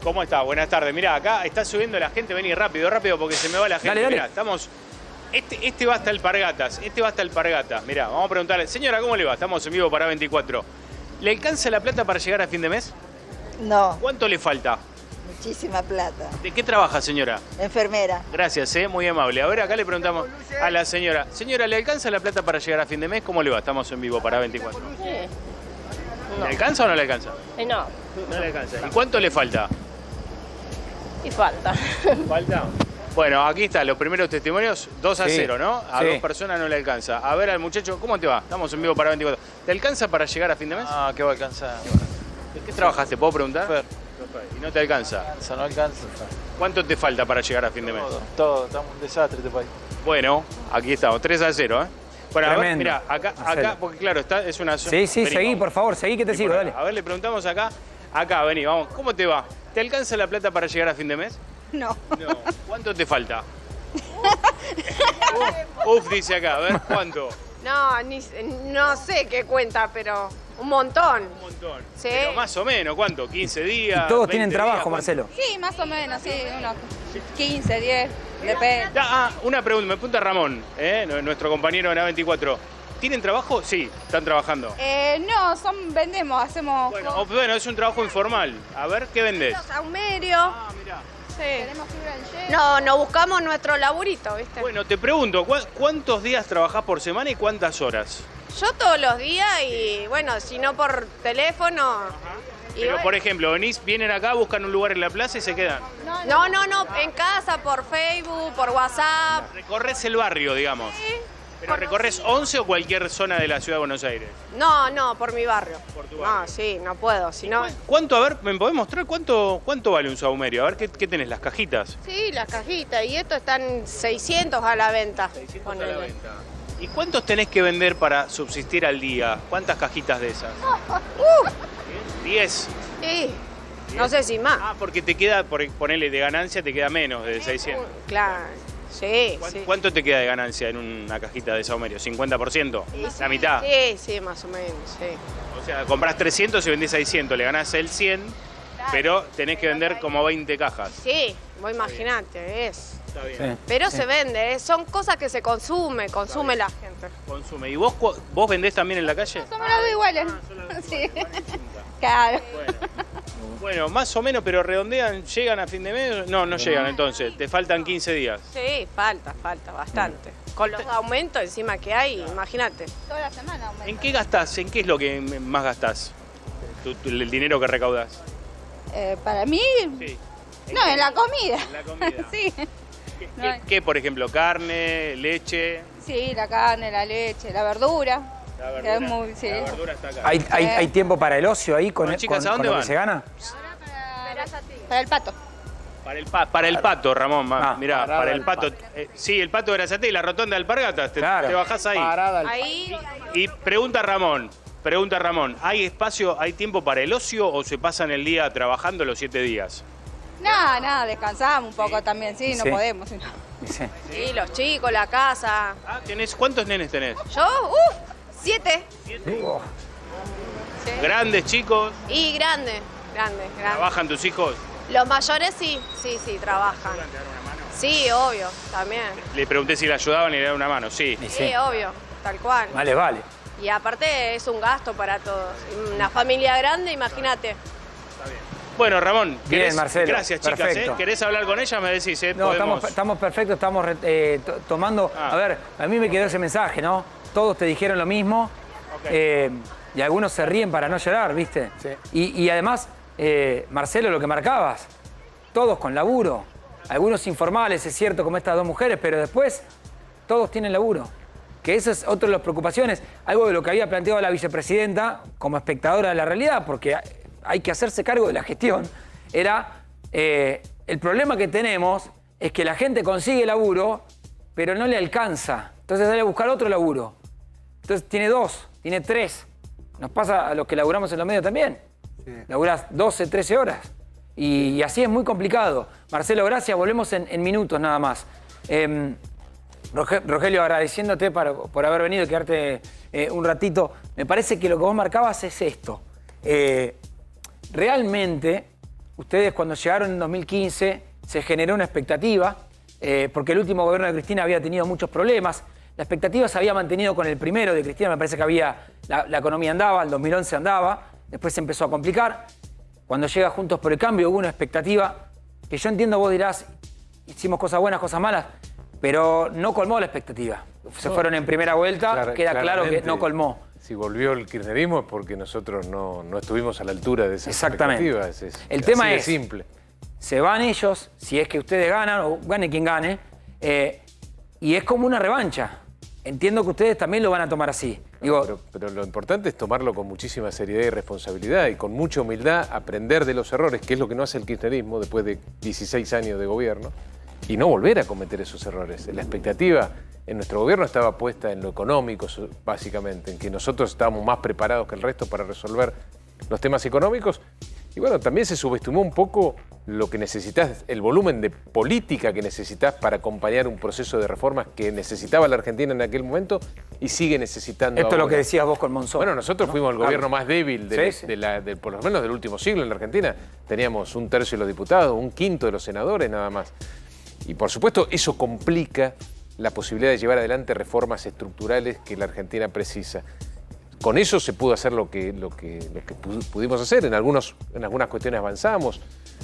¿Cómo está? Buenas tardes. Mirá, acá está subiendo la gente. Vení rápido, rápido, porque se me va la gente. Dale. Mirá, estamos... Este va hasta Alpargatas. Mirá, vamos a preguntarle. Señora, ¿cómo le va? Estamos en vivo para 24. ¿Le alcanza la plata para llegar a fin de mes? No, ¿Cuánto le falta? muchísima plata. ¿De qué trabaja, señora? Enfermera. Gracias, muy amable. A ver, acá le preguntamos a la señora. Señora, ¿le alcanza la plata para llegar a fin de mes? ¿Cómo le va? Estamos en vivo para 24. Sí. ¿Le alcanza o no le alcanza? No, No le alcanza. ¿Y cuánto le falta? y falta. ¿Falta? Bueno, aquí están los primeros testimonios, 2-0, ¿no? A Sí. 2 personas no le alcanza. A ver al muchacho, ¿cómo te va? Estamos en vivo para 24. ¿Te alcanza para llegar a fin de mes? Ah, ¿qué va a alcanzar? ¿De qué trabajaste? ¿Puedo preguntar? Chofer. ¿Y no te alcanza? No alcanza. ¿Cuánto te falta para llegar a fin de mes? Todo, estamos un desastre este país. Bueno, aquí estamos, 3-0, ¿eh? Bueno, a ver, Tremendo, mirá, acá, Marcelo. porque claro, es una zona... Sí, Vení, seguí, vamos. por favor, seguí que te Sí, sigo, por dale. acá. A ver, le preguntamos acá. Acá, vení, vamos. ¿Cómo te va? ¿Te alcanza la plata para llegar a fin de mes? No. No. ¿Cuánto te falta? Uf, dice acá. A ver, ¿cuánto? No sé qué cuenta, pero un montón. Un montón. Sí. Pero más o menos, ¿cuánto? ¿15 días? Y todos 20 tienen días, trabajo, ¿cuánto? Marcelo. Sí, más o menos, sí, unos 15, 10, depende. Una pregunta, me pregunta Ramón, nuestro compañero de A24. ¿Tienen trabajo? Sí, están trabajando. No, vendemos, hacemos... Bueno, es un trabajo informal. A ver, ¿qué vendés? Saumerio. Ah, mirá. Sí. Tenemos fibra en yeso. No buscamos nuestro laburito, ¿viste? Bueno, te pregunto, ¿cuántos días trabajás por semana y cuántas horas? Yo todos los días y bueno, si no por teléfono. Y Pero, bueno. por ejemplo, vienen acá, buscan un lugar en la plaza y se quedan. No, en casa, por Facebook, por WhatsApp. Recorres el barrio, digamos. Sí. ¿Pero recorres 11 o cualquier zona de la ciudad de Buenos Aires? No, por mi barrio. Por tu barrio. No, sí, no puedo, si no... ¿Cuánto, a ver, me podés mostrar cuánto vale un saumerio? A ver, ¿qué tenés? ¿Las cajitas? Sí, las cajitas, y esto están 600 a la venta. 600 a la Ponele. venta. ¿Y cuántos tenés que vender para subsistir al día? ¿Cuántas cajitas de esas? 10. Sí, no sé si más. Ah, porque te queda, por ponerle de ganancia, te queda menos de 600. Claro, sí, sí. ¿Cuánto te queda de ganancia en una cajita de saumerio? ¿50%? ¿La mitad? Sí, más o menos, sí. O sea, comprás 300 y vendés 600, le ganás el 100, pero tenés que vender como 20 cajas. Sí, vos imaginate, es. Está bien. Sí. Pero se vende, son cosas que se consume la gente. Consume. ¿Y vos vendés también en la calle? Somos los dos iguales. Sí. Claro. Bueno, más o menos, pero redondean, ¿llegan a fin de mes? No llegan entonces, te faltan 15 días. Sí, falta bastante. Con los aumentos encima que hay, imagínate. Toda la semana aumenta. ¿En qué gastás? ¿En qué es lo que más gastás? El dinero que recaudás. Para mí, Sí. no, en la comida. En la comida. Sí. ¿Qué, por ejemplo? ¿Carne, leche? Sí, la carne, la leche, la verdura. La Que verdura, es muy, sí. la verdura está acá. ¿Hay tiempo para el ocio ahí con, Bueno, chicas, ¿a dónde lo que van? se gana? Para el pato. Para el pato, Ramón. Mirá, parada para el del pato. Sí, el pato de Grazate y la rotonda de Alpargatas. Claro. Te bajás ahí. Parada al- Ahí, Y pregunta Ramón, ¿hay espacio, hay tiempo para el ocio o se pasan el día trabajando los 7 días? Nada, descansamos un poco también, sí, no Sí. podemos. Si no. Sí. sí, los chicos, la casa. Ah, ¿cuántos nenes tenés? Yo, 7. Sí. ¿Grandes, chicos? Y grande. ¿Trabajan tus hijos? Los mayores sí, trabajan. Sí, obvio, también. Le pregunté si le ayudaban y le daban una mano. Sí. Y Sí, obvio, tal cual. Vale. Y aparte es un gasto para todos. Una familia grande, imagínate. Bueno, Ramón, Bien, Marcelo, gracias, chicas. perfecto. ¿Querés hablar con ella? Me decís, No, podemos... estamos perfectos, estamos tomando... Ah. A ver, a mí me quedó ese mensaje, ¿no? Todos te dijeron lo mismo. Ok. y algunos se ríen para no llorar, ¿viste? Sí. Y además, Marcelo, lo que marcabas, todos con laburo, algunos informales, es cierto, como estas dos mujeres, pero después todos tienen laburo. Que esa es otra de las preocupaciones, algo de lo que había planteado la vicepresidenta como espectadora de la realidad, porque hay que hacerse cargo de la gestión, era el problema que tenemos es que la gente consigue laburo, pero no le alcanza. Entonces sale a buscar otro laburo. Entonces tiene 2, tiene 3. Nos pasa a los que laburamos en los medios también. Sí. Laburás 12, 13 horas. Y así es muy complicado. Marcelo, gracias. Volvemos en minutos nada más. Rogelio, agradeciéndote por haber venido y quedarte un ratito. Me parece que lo que vos marcabas es esto. Realmente, ustedes cuando llegaron en 2015 se generó una expectativa, porque el último gobierno de Cristina había tenido muchos problemas. La expectativa se había mantenido con el primero de Cristina, me parece que la economía andaba, el 2011 andaba, después se empezó a complicar. Cuando llega Juntos por el Cambio hubo una expectativa que yo entiendo, vos dirás, hicimos cosas buenas, cosas malas, pero no colmó la expectativa. Se fueron en primera vuelta, queda claro que no colmó. Si volvió el kirchnerismo es porque nosotros no estuvimos a la altura de esas expectativas. El tema es, simple. Se van ellos, si es que ustedes ganan, o gane quien gane, y es como una revancha. Entiendo que ustedes también lo van a tomar así. Digo, pero lo importante es tomarlo con muchísima seriedad y responsabilidad y con mucha humildad aprender de los errores, que es lo que no hace el kirchnerismo después de 16 años de gobierno, y no volver a cometer esos errores. La expectativa en nuestro gobierno estaba puesta en lo económico, básicamente, en que nosotros estábamos más preparados que el resto para resolver los temas económicos. Y bueno, también se subestimó un poco lo que necesitas, el volumen de política que necesitas para acompañar un proceso de reformas que necesitaba la Argentina en aquel momento y sigue necesitando esto ahora. Es lo que decías vos con Monzón. Bueno, nosotros fuimos el gobierno más débil Sí. por lo menos del último siglo en la Argentina. Teníamos 1/3 de los diputados, 1/5 de los senadores nada más. Y por supuesto eso complica la posibilidad de llevar adelante reformas estructurales que la Argentina precisa. Con eso se pudo hacer lo que pudimos hacer. En algunas cuestiones avanzamos,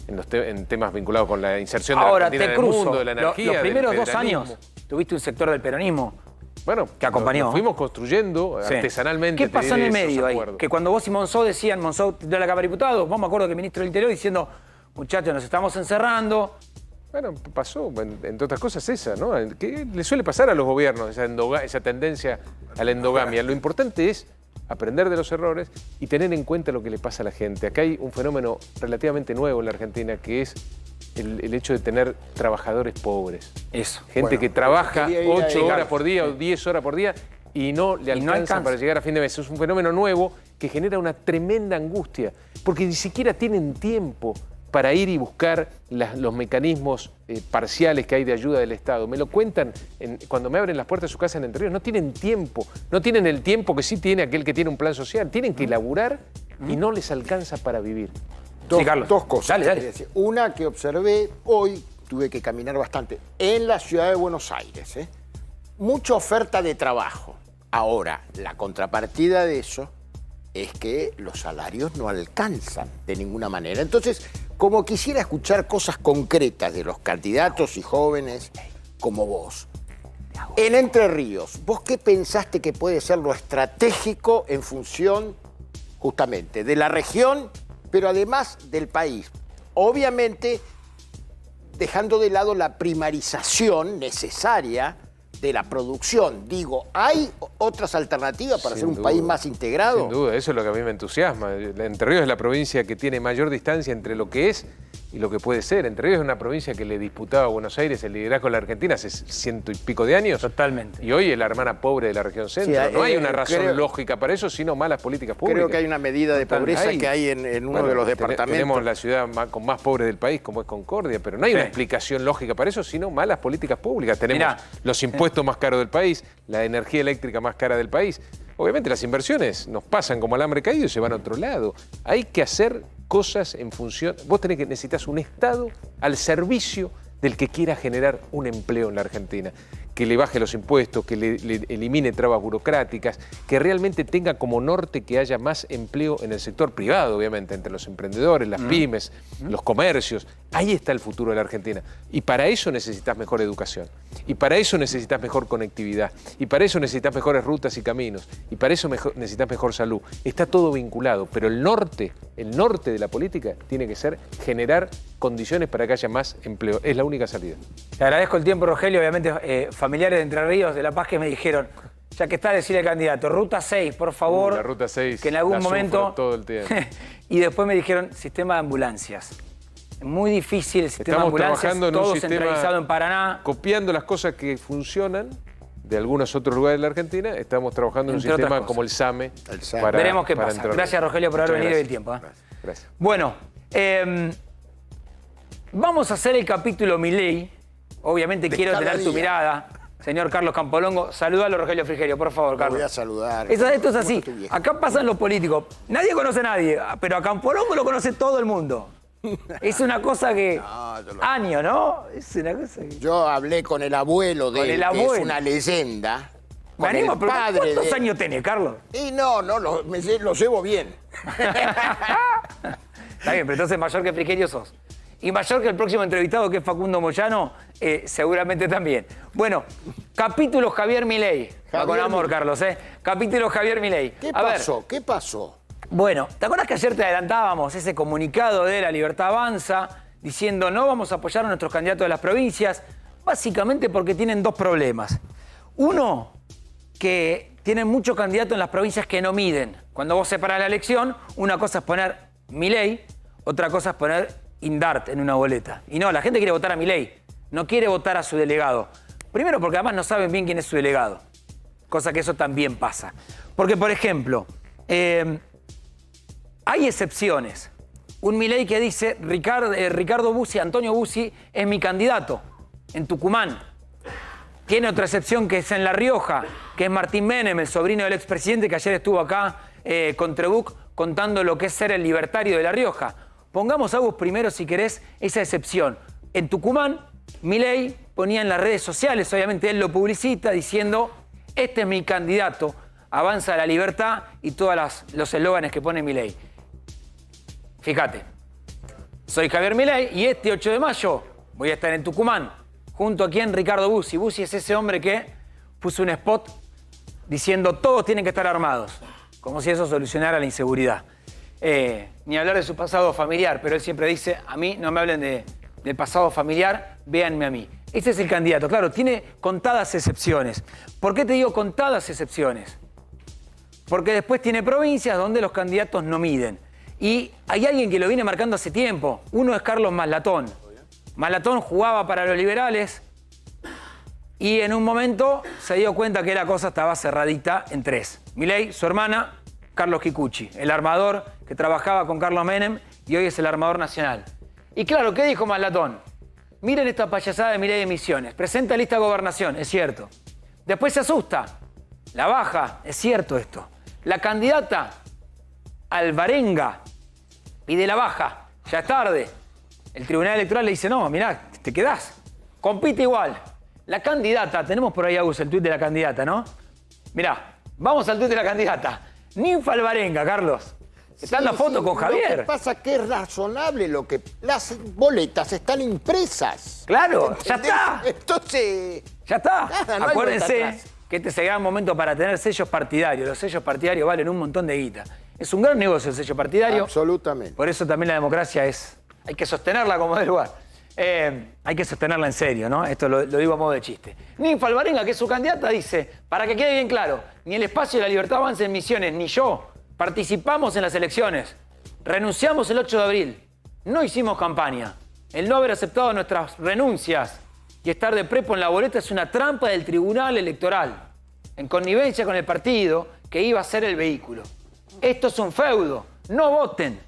en temas vinculados con la inserción de la Argentina en el mundo, de la energía, los primeros 2 años tuviste un sector del peronismo que acompañó. Lo fuimos construyendo artesanalmente. ¿Qué pasó en el medio ahí? Que cuando vos y Monzó decían, Monzó de la Cámara de Diputados, vos me acuerdo que el ministro del Interior diciendo, muchachos, nos estamos encerrando. Bueno, pasó, entre otras cosas, esa, ¿no? Que le suele pasar a los gobiernos, esa tendencia a la endogamia. Lo importante es aprender de los errores y tener en cuenta lo que le pasa a la gente. Acá hay un fenómeno relativamente nuevo en la Argentina, que es el hecho de tener trabajadores pobres. Eso. Gente que trabaja 8 horas por día o 10 horas por día y no le alcanza para llegar a fin de mes. Es un fenómeno nuevo que genera una tremenda angustia, porque ni siquiera tienen tiempo para ir y buscar los mecanismos parciales que hay de ayuda del Estado. Me lo cuentan cuando me abren las puertas de su casa en Entre Ríos. No tienen tiempo, no tienen el tiempo que sí tiene aquel que tiene un plan social. Tienen que laburar y no les alcanza para vivir. Dos cosas. Dale. Una que observé hoy, tuve que caminar bastante, en la ciudad de Buenos Aires. Mucha oferta de trabajo. Ahora, la contrapartida de eso es que los salarios no alcanzan de ninguna manera. Entonces, como quisiera escuchar cosas concretas de los candidatos y jóvenes como vos. En Entre Ríos, ¿vos qué pensaste que puede ser lo estratégico en función justamente de la región, pero además del país? Obviamente, dejando de lado la primarización necesaria de la producción. Digo, ¿hay otras alternativas para ser un país más integrado? Sin duda, eso es lo que a mí me entusiasma. Entre Ríos es la provincia que tiene mayor distancia entre lo que es y lo que puede ser. Entre Ríos es una provincia que le disputaba a Buenos Aires el liderazgo de la Argentina hace 100 y pico de años. Totalmente. Y hoy es la hermana pobre de la región centro. Sí, no hay una razón lógica para eso, sino malas políticas públicas. Creo que hay una medida de pobreza que hay en uno de los departamentos. Tenemos la ciudad con más pobre del país, como es Concordia, pero no hay una explicación lógica para eso, sino malas políticas públicas. Tenemos los impuestos más caros del país, la energía eléctrica más cara del país. Obviamente las inversiones nos pasan como alambre caído y se van a otro lado. Hay que hacer cosas en función... Vos necesitas un Estado al servicio del que quiera generar un empleo en la Argentina. que le baje los impuestos, que le elimine trabas burocráticas, que realmente tenga como norte que haya más empleo en el sector privado, obviamente, entre los emprendedores, las pymes, los comercios. Ahí está el futuro de la Argentina. Y para eso necesitas mejor educación. Y para eso necesitas mejor conectividad. Y para eso necesitas mejores rutas y caminos. Y para eso necesitas mejor salud. Está todo vinculado, pero el norte de la política tiene que ser generar condiciones para que haya más empleo. Es la única salida. Te agradezco el tiempo, Rogelio. Obviamente, familiares de Entre Ríos, de La Paz, que me dijeron, ya que está, decirle al candidato, Ruta 6, por favor. La Ruta 6, que en algún momento... todo el tiempo. Y después me dijeron, sistema de ambulancias. Muy difícil el sistema Estamos de ambulancias, trabajando en todo un sistema centralizado en Paraná. Copiando las cosas que funcionan de algunos otros lugares de la Argentina, estamos trabajando en un sistema como el SAME. Veremos qué pasa. Gracias, Rogelio, por haber venido del tiempo. Gracias. Bueno, vamos a hacer el capítulo Milei. Obviamente quiero tener tu mirada. Señor Carlos Campolongo, saludalo, Rogelio Frigerio, por favor, Carlos. Voy a saludar. Esto es así. Acá pasan los políticos. Nadie conoce a nadie, pero a Campolongo lo conoce todo el mundo. Es una cosa que... Años, ¿no? Es una cosa que... Yo hablé con el abuelo de él, que es una leyenda. Con el padre ¿Cuántos años tenés, Carlos? Y no, lo llevo bien. Está bien, pero entonces mayor que Frigerio sos. Y mayor que el próximo entrevistado, que es Facundo Moyano, seguramente también. Bueno, capítulo Javier Milei. Va con amor, Carlos, ¿eh? Capítulo Javier Milei. ¿Qué pasó? ¿Qué pasó? Bueno, ¿te acuerdas que ayer te adelantábamos ese comunicado de La Libertad Avanza diciendo no vamos a apoyar a nuestros candidatos de las provincias? Básicamente porque tienen dos problemas. Uno, que tienen muchos candidatos en las provincias que no miden. Cuando vos separás la elección, una cosa es poner Milei, otra cosa es poner Indart en una boleta. Y no, la gente quiere votar a Milei, no quiere votar a su delegado. Primero porque además no saben bien quién es su delegado, cosa que eso también pasa. Porque, por ejemplo, hay excepciones. Un Milei que dice, Ricardo Bussi, Antonio Bussi es mi candidato en Tucumán. Tiene otra excepción que es en La Rioja, que es Martín Menem, el sobrino del expresidente que ayer estuvo acá con Trebuch contando lo que es ser el libertario de La Rioja. Pongamos, Agus, primero, si querés, esa excepción. En Tucumán, Milei ponía en las redes sociales, obviamente él lo publicita, diciendo, este es mi candidato, avanza la libertad y todos los eslóganes que pone Milei. Fíjate, soy Javier Milei y este 8 de mayo voy a estar en Tucumán, junto a quien Ricardo Bussi. Bussi es ese hombre que puso un spot diciendo todos tienen que estar armados, como si eso solucionara la inseguridad. Ni hablar de su pasado familiar, pero él siempre dice, a mí no me hablen del pasado familiar, véanme a mí. Ese es el candidato, claro, tiene contadas excepciones. ¿Por qué te digo contadas excepciones? Porque después tiene provincias donde los candidatos no miden. Y hay alguien que lo viene marcando hace tiempo. Uno es Carlos Maslatón. Maslatón jugaba para los liberales y en un momento se dio cuenta que la cosa estaba cerradita en tres. Milei, su hermana, Carlos Kikuchi, el armador que trabajaba con Carlos Menem y hoy es el armador nacional. Y claro, ¿qué dijo Maslatón? Miren esta payasada de Milei de Misiones. Presenta lista de gobernación, es cierto. Después se asusta. La baja, es cierto esto. La candidata Alvarenga pide la baja, ya es tarde. El Tribunal Electoral le dice, no, mirá, te quedás. Compite igual. La candidata, tenemos por ahí, Agus, el tuit de la candidata, ¿no? Mirá, vamos al tuit de la candidata. Ninfa Alvarenga, Carlos. Está en la foto con Javier. Lo que pasa es que es razonable lo que... Las boletas están impresas. Claro, ya está. Entonces... Ya está. Nada, no hay Acuérdense vuelta atrás. que este es el gran momento para tener sellos partidarios. Los sellos partidarios valen un montón de guita. Es un gran negocio el sello partidario. Absolutamente. Por eso también la democracia hay que sostenerla como de lugar. Hay que sostenerla en serio, ¿no? Esto lo digo a modo de chiste. Ninfa Alvarenga, que es su candidata, dice, para que quede bien claro, ni el Espacio de la Libertad Avanza en Misiones, ni yo participamos en las elecciones. Renunciamos el 8 de abril. No hicimos campaña. El no haber aceptado nuestras renuncias y estar de prepo en la boleta es una trampa del Tribunal Electoral, en connivencia con el partido que iba a ser el vehículo. Esto es un feudo. No voten.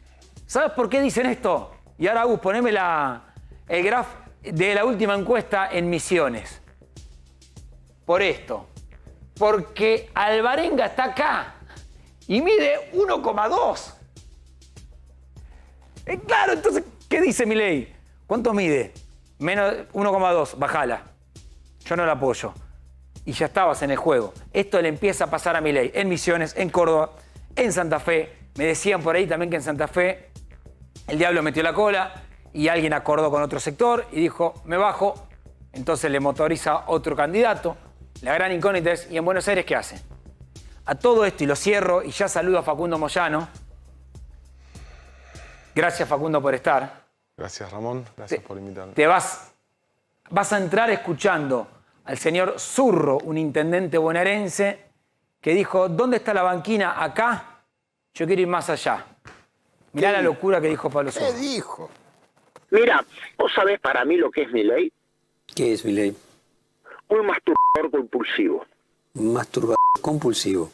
¿Sabes por qué dicen esto? Y ahora, Agus, poneme el graf de la última encuesta en Misiones. Por esto. Porque Alvarenga está acá y mide 1,2. Claro, entonces, ¿qué dice Milei? ¿Cuánto mide? Menos 1,2, bajala. Yo no la apoyo. y ya estabas en el juego. Esto le empieza a pasar a Milei en Misiones, en Córdoba, en Santa Fe. Me decían por ahí también que en Santa Fe el diablo metió la cola y alguien acordó con otro sector y dijo, me bajo. Entonces le motoriza otro candidato. La gran incógnita es, ¿y en Buenos Aires qué hace? A todo esto, y lo cierro, y ya saludo a Facundo Moyano. Gracias, Facundo, por estar. Gracias, Ramón. Gracias por invitarme. Te vas a entrar escuchando al señor Zurro, un intendente bonaerense, que dijo, ¿dónde está la banquina? Acá. Yo quiero ir más allá. Mirá la locura que dijo Pablo Zurro. ¿Qué dijo? Mira, ¿vos sabés para mí lo que es Milei? ¿Qué es Milei? Un masturbador compulsivo. Un masturbador compulsivo.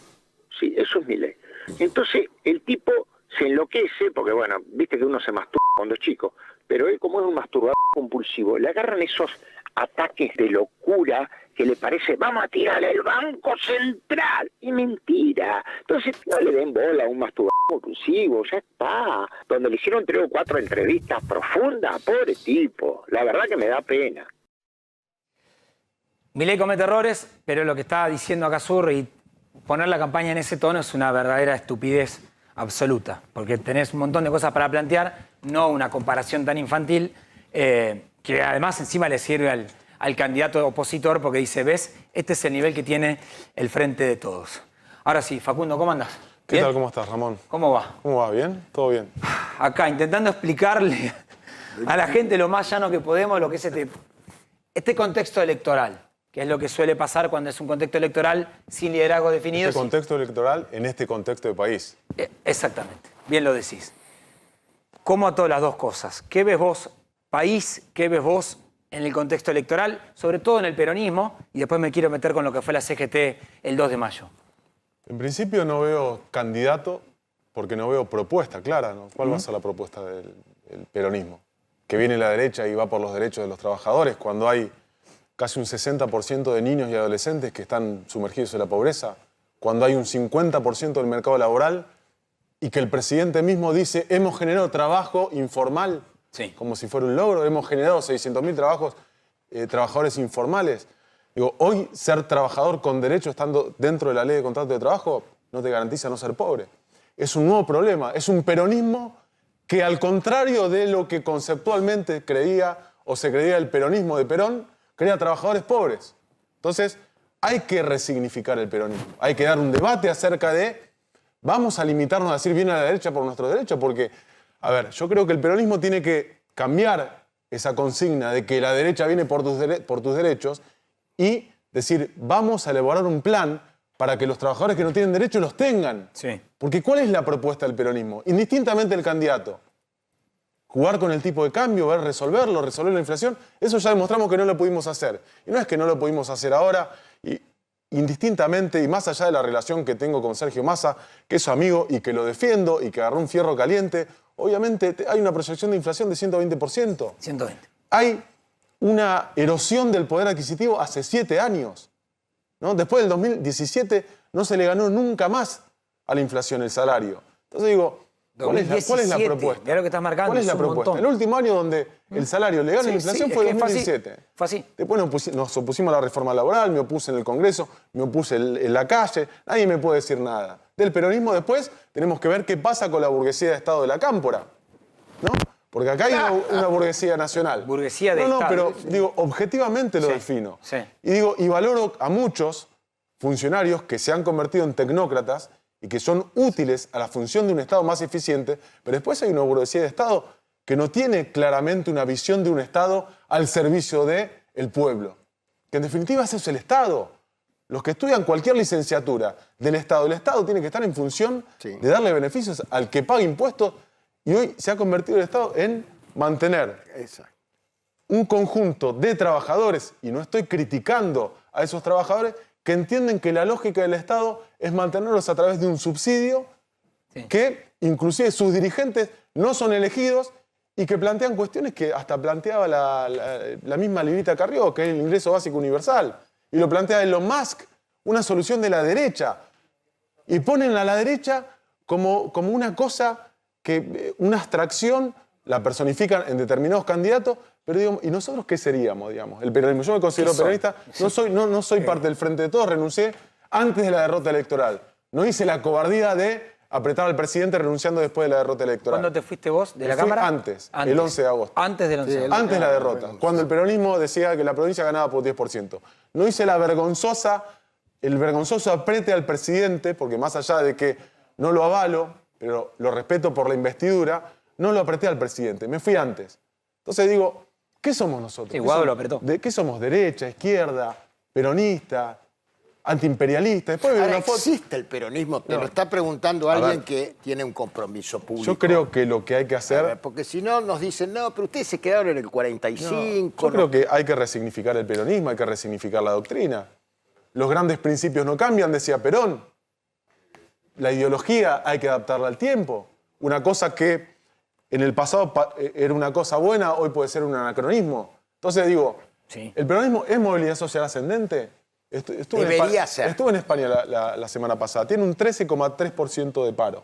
Sí, eso es Milei. Entonces, el tipo se enloquece, porque bueno, viste que uno se masturba cuando es chico, pero él como es un masturbador compulsivo, le agarran esos ataques de locura que le parece, vamos a tirarle el Banco Central. Y mentira. Entonces, no le den bola a un masturbador compulsivo, ya está. Donde le hicieron 3 o 4 entrevistas profundas, pobre tipo. La verdad que me da pena. Milei comete errores, pero lo que está diciendo acá Zurro y poner la campaña en ese tono es una verdadera estupidez absoluta, porque tenés un montón de cosas para plantear, no una comparación tan infantil, que además encima le sirve al candidato opositor porque dice, ves, este es el nivel que tiene el Frente de Todos. Ahora sí, Facundo, ¿cómo andás? ¿Qué tal? ¿Cómo estás, Ramón? ¿Cómo va? ¿Cómo va? ¿Bien? ¿Todo bien? Acá, intentando explicarle a la gente lo más llano que podemos lo que es este contexto electoral, que es lo que suele pasar cuando es un contexto electoral sin liderazgo definido. Este contexto electoral en este contexto de país. Exactamente, bien lo decís. ¿Cómo ató las dos cosas? ¿Qué ves vos, país? ¿Qué ves vos en el contexto electoral? Sobre todo en el peronismo, y después me quiero meter con lo que fue la CGT el 2 de mayo. En principio no veo candidato porque no veo propuesta clara, ¿no? ¿Cuál va a ser la propuesta del peronismo? Que viene la derecha y va por los derechos de los trabajadores cuando hay casi un 60% de niños y adolescentes que están sumergidos en la pobreza, cuando hay un 50% del mercado laboral y que el presidente mismo dice hemos generado trabajo informal, sí, como si fuera un logro, hemos generado 600.000 trabajadores informales. Digo, hoy ser trabajador con derecho estando dentro de la ley de contrato de trabajo no te garantiza no ser pobre. Es un nuevo problema, es un peronismo que al contrario de lo que conceptualmente creía o se creía el peronismo de Perón, crea trabajadores pobres. Entonces, hay que resignificar el peronismo. Hay que dar un debate acerca de, vamos a limitarnos a decir viene a la derecha por nuestro derecho, porque, a ver, yo creo que el peronismo tiene que cambiar esa consigna de que la derecha viene por tus derechos y decir, vamos a elaborar un plan para que los trabajadores que no tienen derecho los tengan. Sí. Porque ¿cuál es la propuesta del peronismo? Indistintamente del candidato. Jugar con el tipo de cambio, resolver la inflación, eso ya demostramos que no lo pudimos hacer. Y no es que no lo pudimos hacer ahora, y indistintamente y más allá de la relación que tengo con Sergio Massa, que es su amigo y que lo defiendo y que agarró un fierro caliente, obviamente hay una proyección de inflación de 120%. 120. Hay una erosión del poder adquisitivo hace 7 años, ¿no? Después del 2017 no se le ganó nunca más a la inflación el salario. Entonces digo, ¿cuál es la propuesta? Mirá lo que estás marcando. ¿Cuál es la propuesta? El último año donde el salario le gana la inflación fue 2017. Fue así. Después nos opusimos a la reforma laboral, me opuse en el Congreso, me opuse en la calle, nadie me puede decir nada. Del peronismo después tenemos que ver qué pasa con la burguesía de Estado de la Cámpora, ¿no? Porque acá hay una burguesía nacional. Burguesía de Estado. No, pero digo, objetivamente lo defino. Sí. Y digo, y valoro a muchos funcionarios que se han convertido en tecnócratas y que son útiles a la función de un Estado más eficiente, pero después hay una burguesía de Estado que no tiene claramente una visión de un Estado al servicio del pueblo. Que en definitiva ese es el Estado. Los que estudian cualquier licenciatura del Estado, el Estado tiene que estar en función de darle beneficios al que paga impuestos, y hoy se ha convertido el Estado en mantener un conjunto de trabajadores, y no estoy criticando a esos trabajadores, que entienden que la lógica del Estado es mantenerlos a través de un subsidio que inclusive sus dirigentes no son elegidos y que plantean cuestiones que hasta planteaba la misma Lilita Carrió, que es el ingreso básico universal. Y lo plantea Elon Musk, una solución de la derecha. Y ponen a la derecha como una cosa, una abstracción, la personifican en determinados candidatos, Pero digamos, ¿y nosotros qué seríamos, digamos? El peronismo. Yo me considero peronista, no soy parte del Frente de Todos, renuncié antes de la derrota electoral. No hice la cobardía de apretar al presidente renunciando después de la derrota electoral. ¿Cuándo te fuiste vos de la Fui Cámara? Antes, el 11 de agosto. Antes del 11 de agosto. Antes de la derrota, cuando el peronismo decía que la provincia ganaba por 10%. No hice el vergonzoso aprete al presidente, porque más allá de que no lo avalo, pero lo respeto por la investidura, no lo apreté al presidente, me fui antes. Entonces digo, ¿qué somos nosotros? Sí, Guado lo apretó. ¿Qué somos? ¿Derecha, izquierda, peronista, antiimperialista? Después Ahora, una foto. ¿existe el peronismo? Te lo está preguntando alguien que tiene un compromiso público. Yo creo que lo que hay que hacer... A ver, porque si no nos dicen, no, pero ustedes se quedaron en el 45. Yo creo que hay que resignificar el peronismo, hay que resignificar la doctrina. Los grandes principios no cambian, decía Perón. La ideología hay que adaptarla al tiempo. Una cosa que en el pasado era una cosa buena, hoy puede ser un anacronismo. Entonces digo, ¿el peronismo es movilidad social ascendente? Debería ser. Estuve en España la semana pasada. Tiene un 13,3% de paro.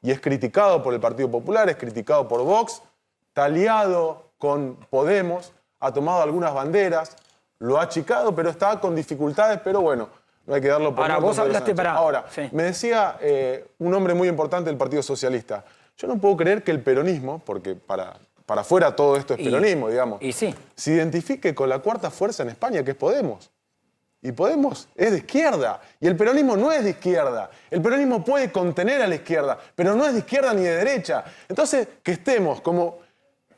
Y es criticado por el Partido Popular, es criticado por Vox, está aliado con Podemos, ha tomado algunas banderas, lo ha achicado, pero está con dificultades, pero bueno, no hay que darlo por Ahora, vos hablaste para... Ahora, me decía un hombre muy importante del Partido Socialista, yo no puedo creer que el peronismo, porque para afuera todo esto es peronismo, digamos, se identifique con la cuarta fuerza en España, que es Podemos. Y Podemos es de izquierda. Y el peronismo no es de izquierda. El peronismo puede contener a la izquierda, pero no es de izquierda ni de derecha. Entonces, que estemos como...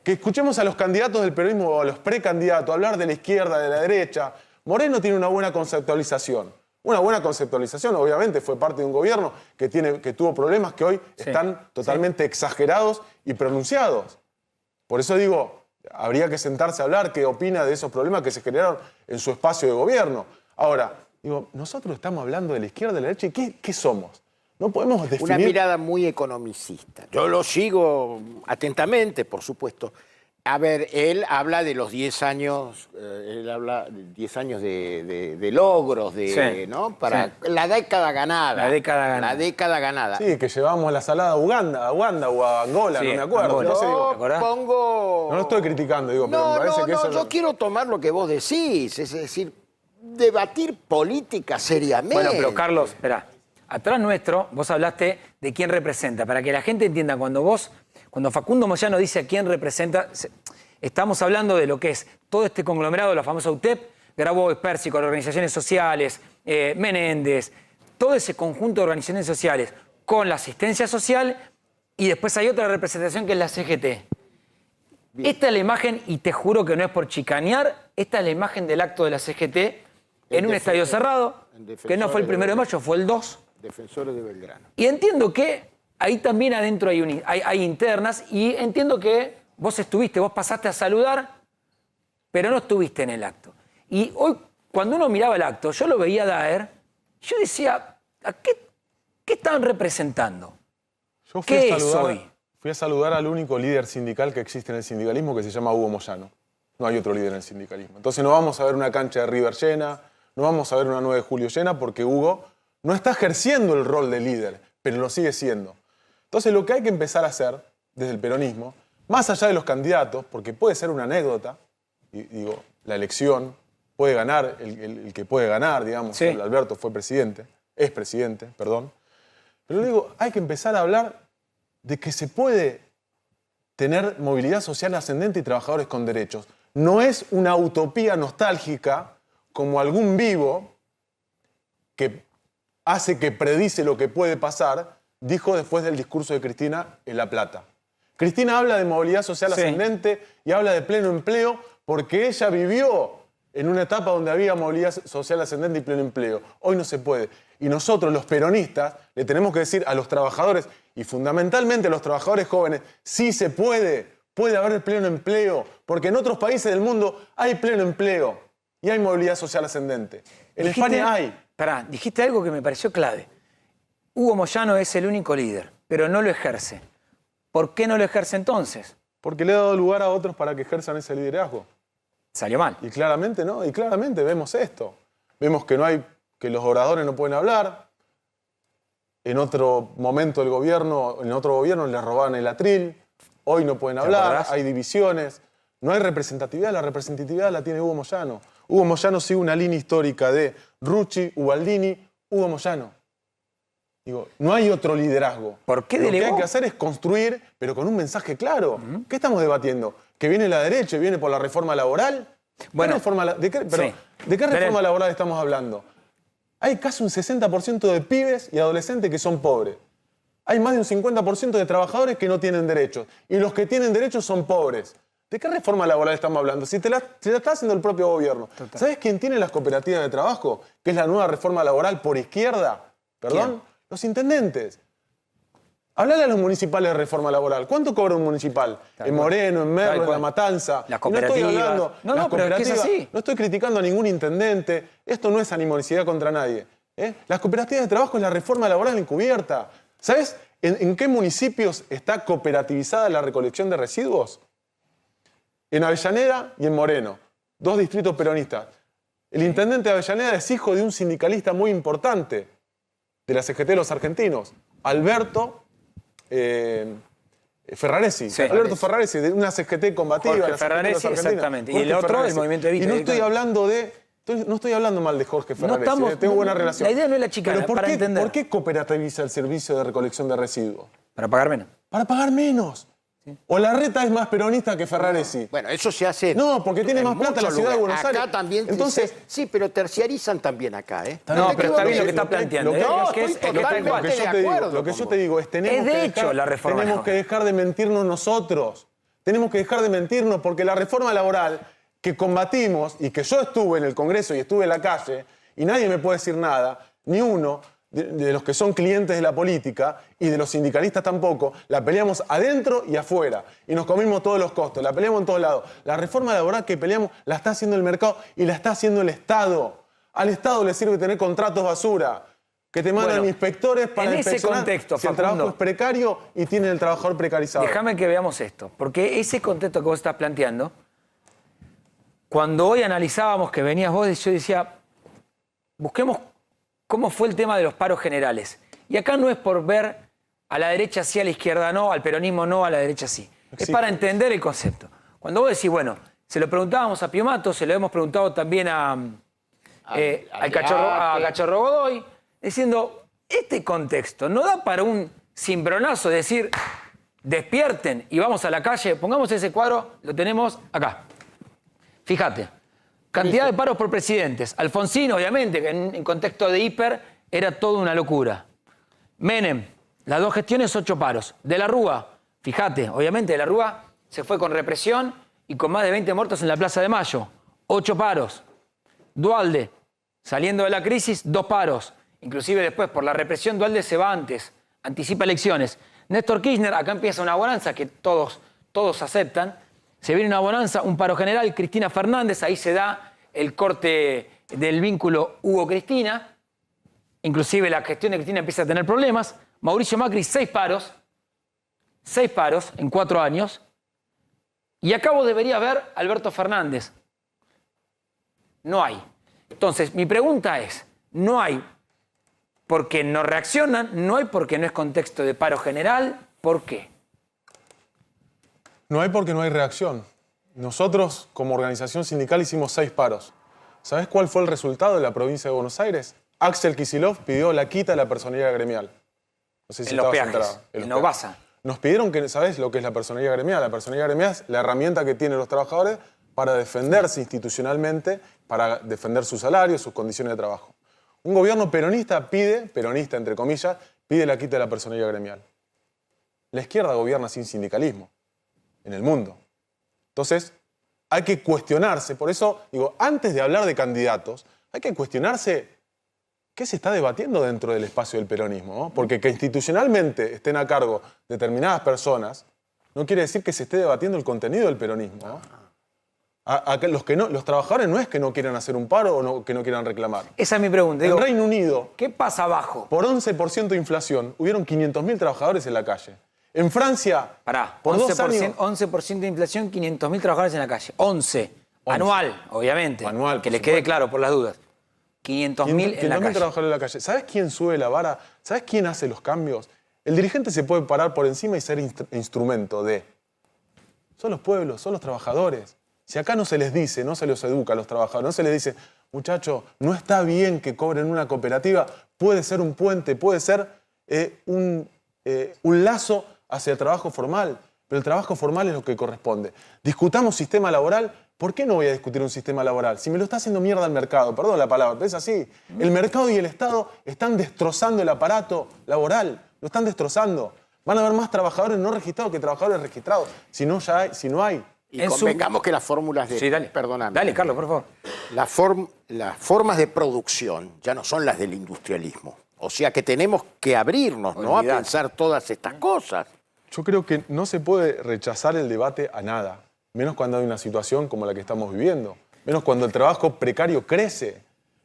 que escuchemos a los candidatos del peronismo o a los precandidatos hablar de la izquierda, de la derecha. Moreno tiene una buena conceptualización. Una buena conceptualización, obviamente, fue parte de un gobierno que tuvo problemas que hoy están totalmente exagerados y pronunciados. Por eso digo, habría que sentarse a hablar qué opina de esos problemas que se generaron en su espacio de gobierno. Ahora, digo, nosotros estamos hablando de la izquierda, de la derecha, ¿y qué somos? No podemos definir... Una mirada muy economicista. Yo lo sigo atentamente, por supuesto. A ver, él habla de los 10 años, él habla de 10 años de logros, ¿no? Para la década ganada. La década ganada. La década ganada. Sí, que llevamos la salada a Uganda o a Angola, no me acuerdo. No lo estoy criticando, digo, pero me parece que eso... yo quiero tomar lo que vos decís, es decir, debatir política seriamente. Bueno, pero Carlos, espera. Atrás nuestro, vos hablaste de quién representa. Para que la gente entienda, cuando Facundo Moyano dice a quién representa, estamos hablando de lo que es todo este conglomerado, la famosa UTEP, Grabois, Pérsico, las organizaciones sociales, Menéndez, todo ese conjunto de organizaciones sociales con la asistencia social, y después hay otra representación que es la CGT. Bien. Esta es la imagen, y te juro que no es por chicanear, esta es la imagen del acto de la CGT en un estadio cerrado, que no fue el 1 de mayo, fue el 2. Defensores de Belgrano. Y entiendo que ahí también adentro hay internas, y entiendo que vos pasaste a saludar, pero no estuviste en el acto. Y hoy, cuando uno miraba el acto, yo lo veía a Daer, yo decía, ¿qué estaban representando? Yo ¿Qué es hoy? Fui a saludar al único líder sindical que existe en el sindicalismo, que se llama Hugo Moyano. No hay otro líder en el sindicalismo. Entonces no vamos a ver una cancha de River llena, no vamos a ver una 9 de julio llena, porque Hugo no está ejerciendo el rol de líder, pero lo sigue siendo. Entonces lo que hay que empezar a hacer desde el peronismo, más allá de los candidatos, porque puede ser una anécdota, y digo, la elección, puede ganar el que puede ganar, digamos, sí. Alberto es presidente, perdón. Pero digo, hay que empezar a hablar de que se puede tener movilidad social ascendente y trabajadores con derechos. No es una utopía nostálgica como algún vivo que hace que predice lo que puede pasar, dijo después del discurso de Cristina en La Plata. Cristina habla de movilidad social ascendente y habla de pleno empleo porque ella vivió en una etapa donde había movilidad social ascendente y pleno empleo. Hoy no se puede. Y nosotros, los peronistas, le tenemos que decir a los trabajadores, y fundamentalmente a los trabajadores jóvenes, sí se puede haber pleno empleo, porque en otros países del mundo hay pleno empleo y hay movilidad social ascendente. En España hay. Pará, dijiste algo que me pareció clave. Hugo Moyano es el único líder, pero no lo ejerce. ¿Por qué no lo ejerce entonces? Porque le ha dado lugar a otros para que ejerzan ese liderazgo. Salió mal. Y claramente no, y claramente vemos esto. Vemos que que los oradores no pueden hablar. En otro momento en otro gobierno les robaban el atril. Hoy no pueden hablar, hay divisiones. No hay representatividad, la representatividad la tiene Hugo Moyano. Hugo Moyano sigue una línea histórica de Rucci, Ubaldini, Hugo Moyano. Digo, no hay otro liderazgo. ¿Por qué delegó? Lo que hay delegó? que hacer es construir, pero con un mensaje claro. ¿Qué estamos debatiendo? ¿Que viene la derecha y viene por la reforma laboral? Bueno, ¿De qué reforma laboral estamos hablando? Hay casi un 60% de pibes y adolescentes que son pobres. Hay más de un 50% de trabajadores que no tienen derechos. Y los que tienen derechos son pobres. ¿De qué reforma laboral estamos hablando? Si la está haciendo el propio gobierno. Total. ¿Sabes quién tiene las cooperativas de trabajo? Que es la nueva reforma laboral por izquierda. ¿Perdón? ¿Quién? Los intendentes. Hablale a los municipales de reforma laboral. ¿Cuánto cobra un municipal? En Moreno, en Merlo, en La Matanza. Las cooperativas. No estoy hablando. No, pero es que es así. No estoy criticando a ningún intendente. Esto no es animosidad contra nadie. Las cooperativas de trabajo es la reforma laboral encubierta. ¿Sabes en qué municipios está cooperativizada la recolección de residuos? En Avellaneda y en Moreno, 2 distritos peronistas. El intendente de Avellaneda es hijo de un sindicalista muy importante de la CGT de los argentinos, Alberto Ferraresi. Sí. Alberto Ferraresi, de una CGT combativa. Jorge Ferraresi, exactamente. Y el otro, el Movimiento Evita. Y no estoy hablando mal de Jorge Ferraresi, tengo buena relación. La idea no es la chicana, pero para entender. ¿por qué cooperativiza el servicio de recolección de residuos? Para pagar menos. Para pagar menos. O Larreta es más peronista que Ferraresi. Bueno, eso se hace. No, porque tiene más plata la ciudad de Buenos Aires. Acá también. Entonces, sí, pero terciarizan también acá, ¿eh? No, pero está bien lo que está planteando. Lo que yo te digo es tenemos que dejar de mentirnos nosotros. Tenemos que dejar de mentirnos porque la reforma laboral que combatimos y que yo estuve en el Congreso y estuve en la calle y nadie me puede decir nada, ni uno de los que son clientes de la política y de los sindicalistas tampoco, la peleamos adentro y afuera y nos comimos todos los costos, la peleamos en todos lados. La reforma laboral que peleamos la está haciendo el mercado y la está haciendo el Estado. Al Estado le sirve tener contratos basura, que te mandan inspectores para en inspeccionar ese contexto, si el trabajo es precario y tienen el trabajador precarizado. Déjame que veamos esto, porque ese contexto que vos estás planteando, cuando hoy analizábamos que venías vos, yo decía, busquemos cómo fue el tema de los paros generales. Y acá no es por ver a la derecha sí, a la izquierda no, al peronismo no, a la derecha sí. Es para entender el concepto. Cuando vos decís, bueno, se lo preguntábamos a Pío Mato, se lo hemos preguntado también a Cachorro Godoy, diciendo, este contexto no da para un cimbronazo, decir, despierten y vamos a la calle, pongamos ese cuadro, lo tenemos acá. Fíjate. Cantidad de paros por presidentes. Alfonsín, obviamente, que en contexto de hiper era toda una locura. Menem, las 2 gestiones, 8 paros. De la Rúa, fíjate, obviamente De la Rúa se fue con represión y con más de 20 muertos en la Plaza de Mayo. 8 paros. Duhalde, saliendo de la crisis, 2 paros. Inclusive después, por la represión, Duhalde se va antes, anticipa elecciones. Néstor Kirchner, acá empieza una bonanza que todos aceptan. Se viene una bonanza, un paro general, Cristina Fernández, ahí se da el corte del vínculo Hugo-Cristina. Inclusive la gestión de Cristina empieza a tener problemas. Mauricio Macri, 6 paros. 6 paros en 4 años. Y acá vos debería ver Alberto Fernández. No hay. Entonces, mi pregunta es, no hay porque no reaccionan, no hay porque no es contexto de paro general, ¿por qué? No hay porque no hay reacción. Nosotros, como organización sindical, hicimos 6 paros. ¿Sabés cuál fue el resultado de la provincia de Buenos Aires? Axel Kicillof pidió la quita de la personería gremial. No sé si en los peajes, en Obasa. Nos pidieron que, ¿sabés lo que es la personería gremial? La personería gremial es la herramienta que tienen los trabajadores para defenderse institucionalmente, para defender sus salarios, sus condiciones de trabajo. Un gobierno peronista peronista entre comillas, pide la quita de la personería gremial. La izquierda gobierna sin sindicalismo en el mundo. Entonces, hay que cuestionarse. Por eso, digo, antes de hablar de candidatos, hay que cuestionarse qué se está debatiendo dentro del espacio del peronismo, ¿no? Porque que institucionalmente estén a cargo determinadas personas no quiere decir que se esté debatiendo el contenido del peronismo, ¿no? Los trabajadores no es que no quieran hacer un paro o que no quieran reclamar. Esa es mi pregunta. En Reino Unido, ¿qué pasa abajo? Por 11% de inflación, hubieron 500.000 trabajadores en la calle. En Francia, por 11% de inflación, 500.000 trabajadores en la calle. 11. Anual, obviamente. Anual, que les quede claro por las dudas. 500.000 en la calle. trabajadores en la calle. ¿Sabes quién sube la vara? ¿Sabes quién hace los cambios? El dirigente se puede parar por encima y ser instrumento de son los pueblos, son los trabajadores. Si acá no se les dice, no se los educa a los trabajadores, no se les dice, muchachos, no está bien que cobren una cooperativa, puede ser un puente, puede ser un lazo hacia el trabajo formal, pero el trabajo formal es lo que corresponde. Discutamos sistema laboral. ¿Por qué no voy a discutir un sistema laboral? Si me lo está haciendo mierda el mercado, perdón la palabra, pero es así. El mercado y el Estado están destrozando el aparato laboral, lo están destrozando. Van a haber más trabajadores no registrados que trabajadores registrados, si no hay. Y convengamos que las fórmulas de... Sí, dale. Perdóname. Dale, Carlos, por favor. Las formas de producción ya no son las del industrialismo. O sea que tenemos que abrirnos, ¿no?, a pensar todas estas cosas. Yo creo que no se puede rechazar el debate a nada. Menos cuando hay una situación como la que estamos viviendo. Menos cuando el trabajo precario crece.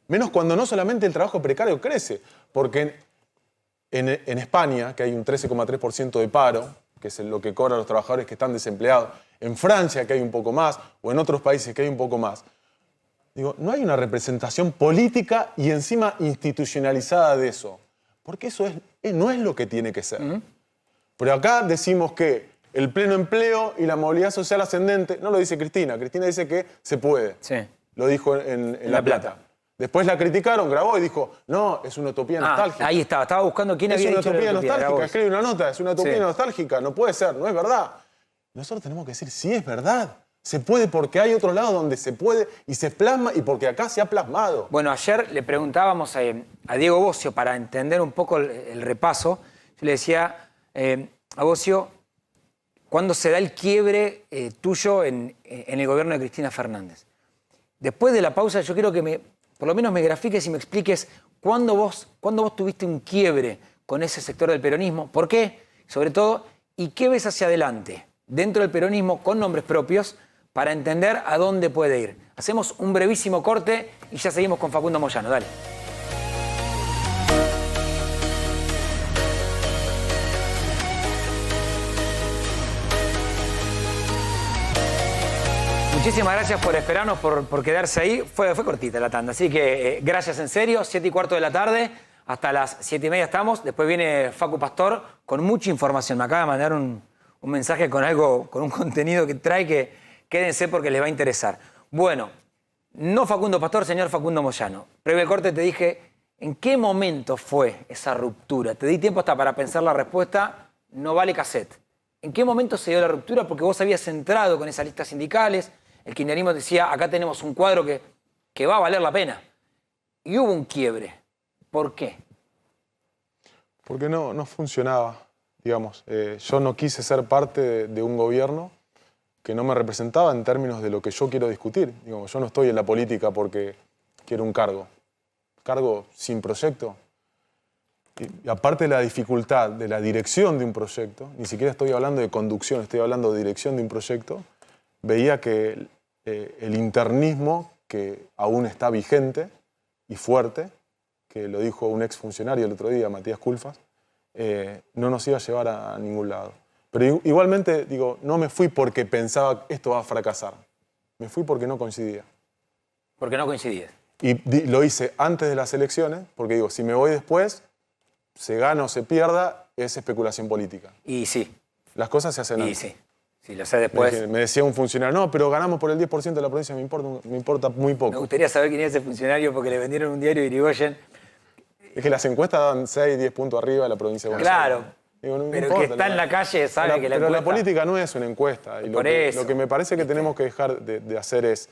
Menos cuando no solamente el trabajo precario crece. Porque en España, que hay un 13,3% de paro, que es lo que cobran los trabajadores que están desempleados, en Francia, que hay un poco más, o en otros países que hay un poco más, digo, no hay una representación política y encima institucionalizada de eso. Porque eso no es lo que tiene que ser. Pero acá decimos que el pleno empleo y la movilidad social ascendente, no lo dice Cristina, Cristina dice que se puede. Sí. Lo dijo en La Plata. Después la criticaron, grabó y dijo, no, es una utopía nostálgica. Ahí estaba buscando quién había dicho. Es una utopía nostálgica, escribe una nota, es una utopía nostálgica, no puede ser, no es verdad. Nosotros tenemos que decir, sí es verdad, se puede porque hay otro lado donde se puede y se plasma y porque acá se ha plasmado. Bueno, ayer le preguntábamos a Diego Bocio para entender un poco el repaso, yo le decía, a Bocio, ¿cuándo se da el quiebre tuyo en el gobierno de Cristina Fernández? Después de la pausa yo quiero que por lo menos me grafiques y me expliques cuándo vos tuviste un quiebre con ese sector del peronismo, por qué, sobre todo, y qué ves hacia adelante dentro del peronismo con nombres propios para entender a dónde puede ir. Hacemos un brevísimo corte y ya seguimos con Facundo Moyano. Dale. Muchísimas gracias por esperarnos, por quedarse ahí. Fue cortita la tanda, así que gracias en serio. 7:15 de la tarde, hasta las 7:30 estamos. Después viene Facu Pastor con mucha información. Me acaba de mandar un mensaje con un contenido que trae que quédense porque les va a interesar. Bueno, no Facundo Pastor, señor Facundo Moyano. Previo al corte te dije, ¿en qué momento fue esa ruptura? Te di tiempo hasta para pensar la respuesta, no vale cassette. ¿En qué momento se dio la ruptura? Porque vos habías entrado con esas listas sindicales. El kirchnerismo decía, acá tenemos un cuadro que va a valer la pena. Y hubo un quiebre. ¿Por qué? Porque no funcionaba, digamos. Yo no quise ser parte de un gobierno que no me representaba en términos de lo que yo quiero discutir. Digamos, yo no estoy en la política porque quiero un cargo. Cargo sin proyecto. Y aparte de la dificultad de la dirección de un proyecto, ni siquiera estoy hablando de conducción, estoy hablando de dirección de un proyecto, veía que el internismo, que aún está vigente y fuerte, que lo dijo un exfuncionario el otro día, Matías Culfas, no nos iba a llevar a ningún lado. Pero igualmente, digo, no me fui porque pensaba esto va a fracasar. Me fui porque no coincidía. Porque no coincidías. Y lo hice antes de las elecciones, porque digo, si me voy después, se gana o se pierda, es especulación política. Y sí. Las cosas se hacen antes. Y sí. Si lo sé después. Me decía un funcionario, no, pero ganamos por el 10% de la provincia, me importa muy poco. Me gustaría saber quién es ese funcionario porque le vendieron un diario de Irigoyen. Es que las encuestas dan 6, 10 puntos arriba de la provincia de Buenos Aires. Claro. Digo, no pero importa, que está en la calle sabe que la pero encuesta... la política no es una encuesta. Y lo que me parece que tenemos que dejar de hacer es,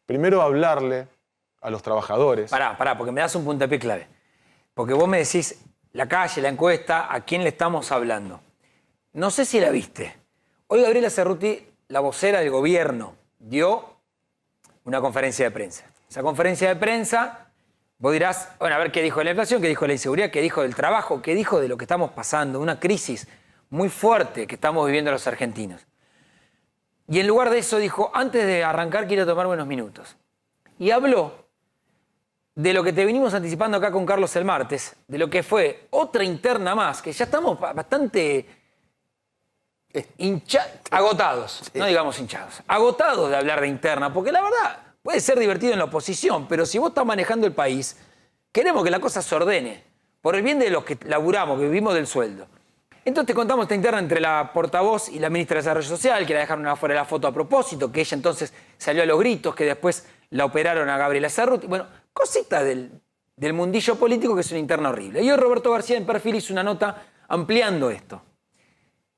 primero, hablarle a los trabajadores. Pará, porque me das un puntapié clave. Porque vos me decís, la calle, la encuesta, ¿a quién le estamos hablando? No sé si la viste. Hoy Gabriela Cerruti, la vocera del gobierno, dio una conferencia de prensa. Esa conferencia de prensa, vos dirás, bueno, a ver qué dijo de la inflación, qué dijo de la inseguridad, qué dijo del trabajo, qué dijo de lo que estamos pasando, una crisis muy fuerte que estamos viviendo los argentinos. Y en lugar de eso dijo, antes de arrancar quiero tomarme unos minutos. Y habló de lo que te venimos anticipando acá con Carlos el martes, de lo que fue otra interna más, que ya estamos bastante... agotados, sí. No digamos hinchados, agotados de hablar de interna, porque la verdad puede ser divertido en la oposición, pero si vos estás manejando el país, queremos que la cosa se ordene, por el bien de los que laburamos, que vivimos del sueldo. Entonces te contamos esta interna entre la portavoz y la ministra de Desarrollo Social, que la dejaron afuera de la foto a propósito, que ella entonces salió a los gritos, que después la operaron a Gabriela Cerruti. Bueno, cositas del mundillo político que es una interna horrible. Y hoy Roberto García en Perfil hizo una nota ampliando esto.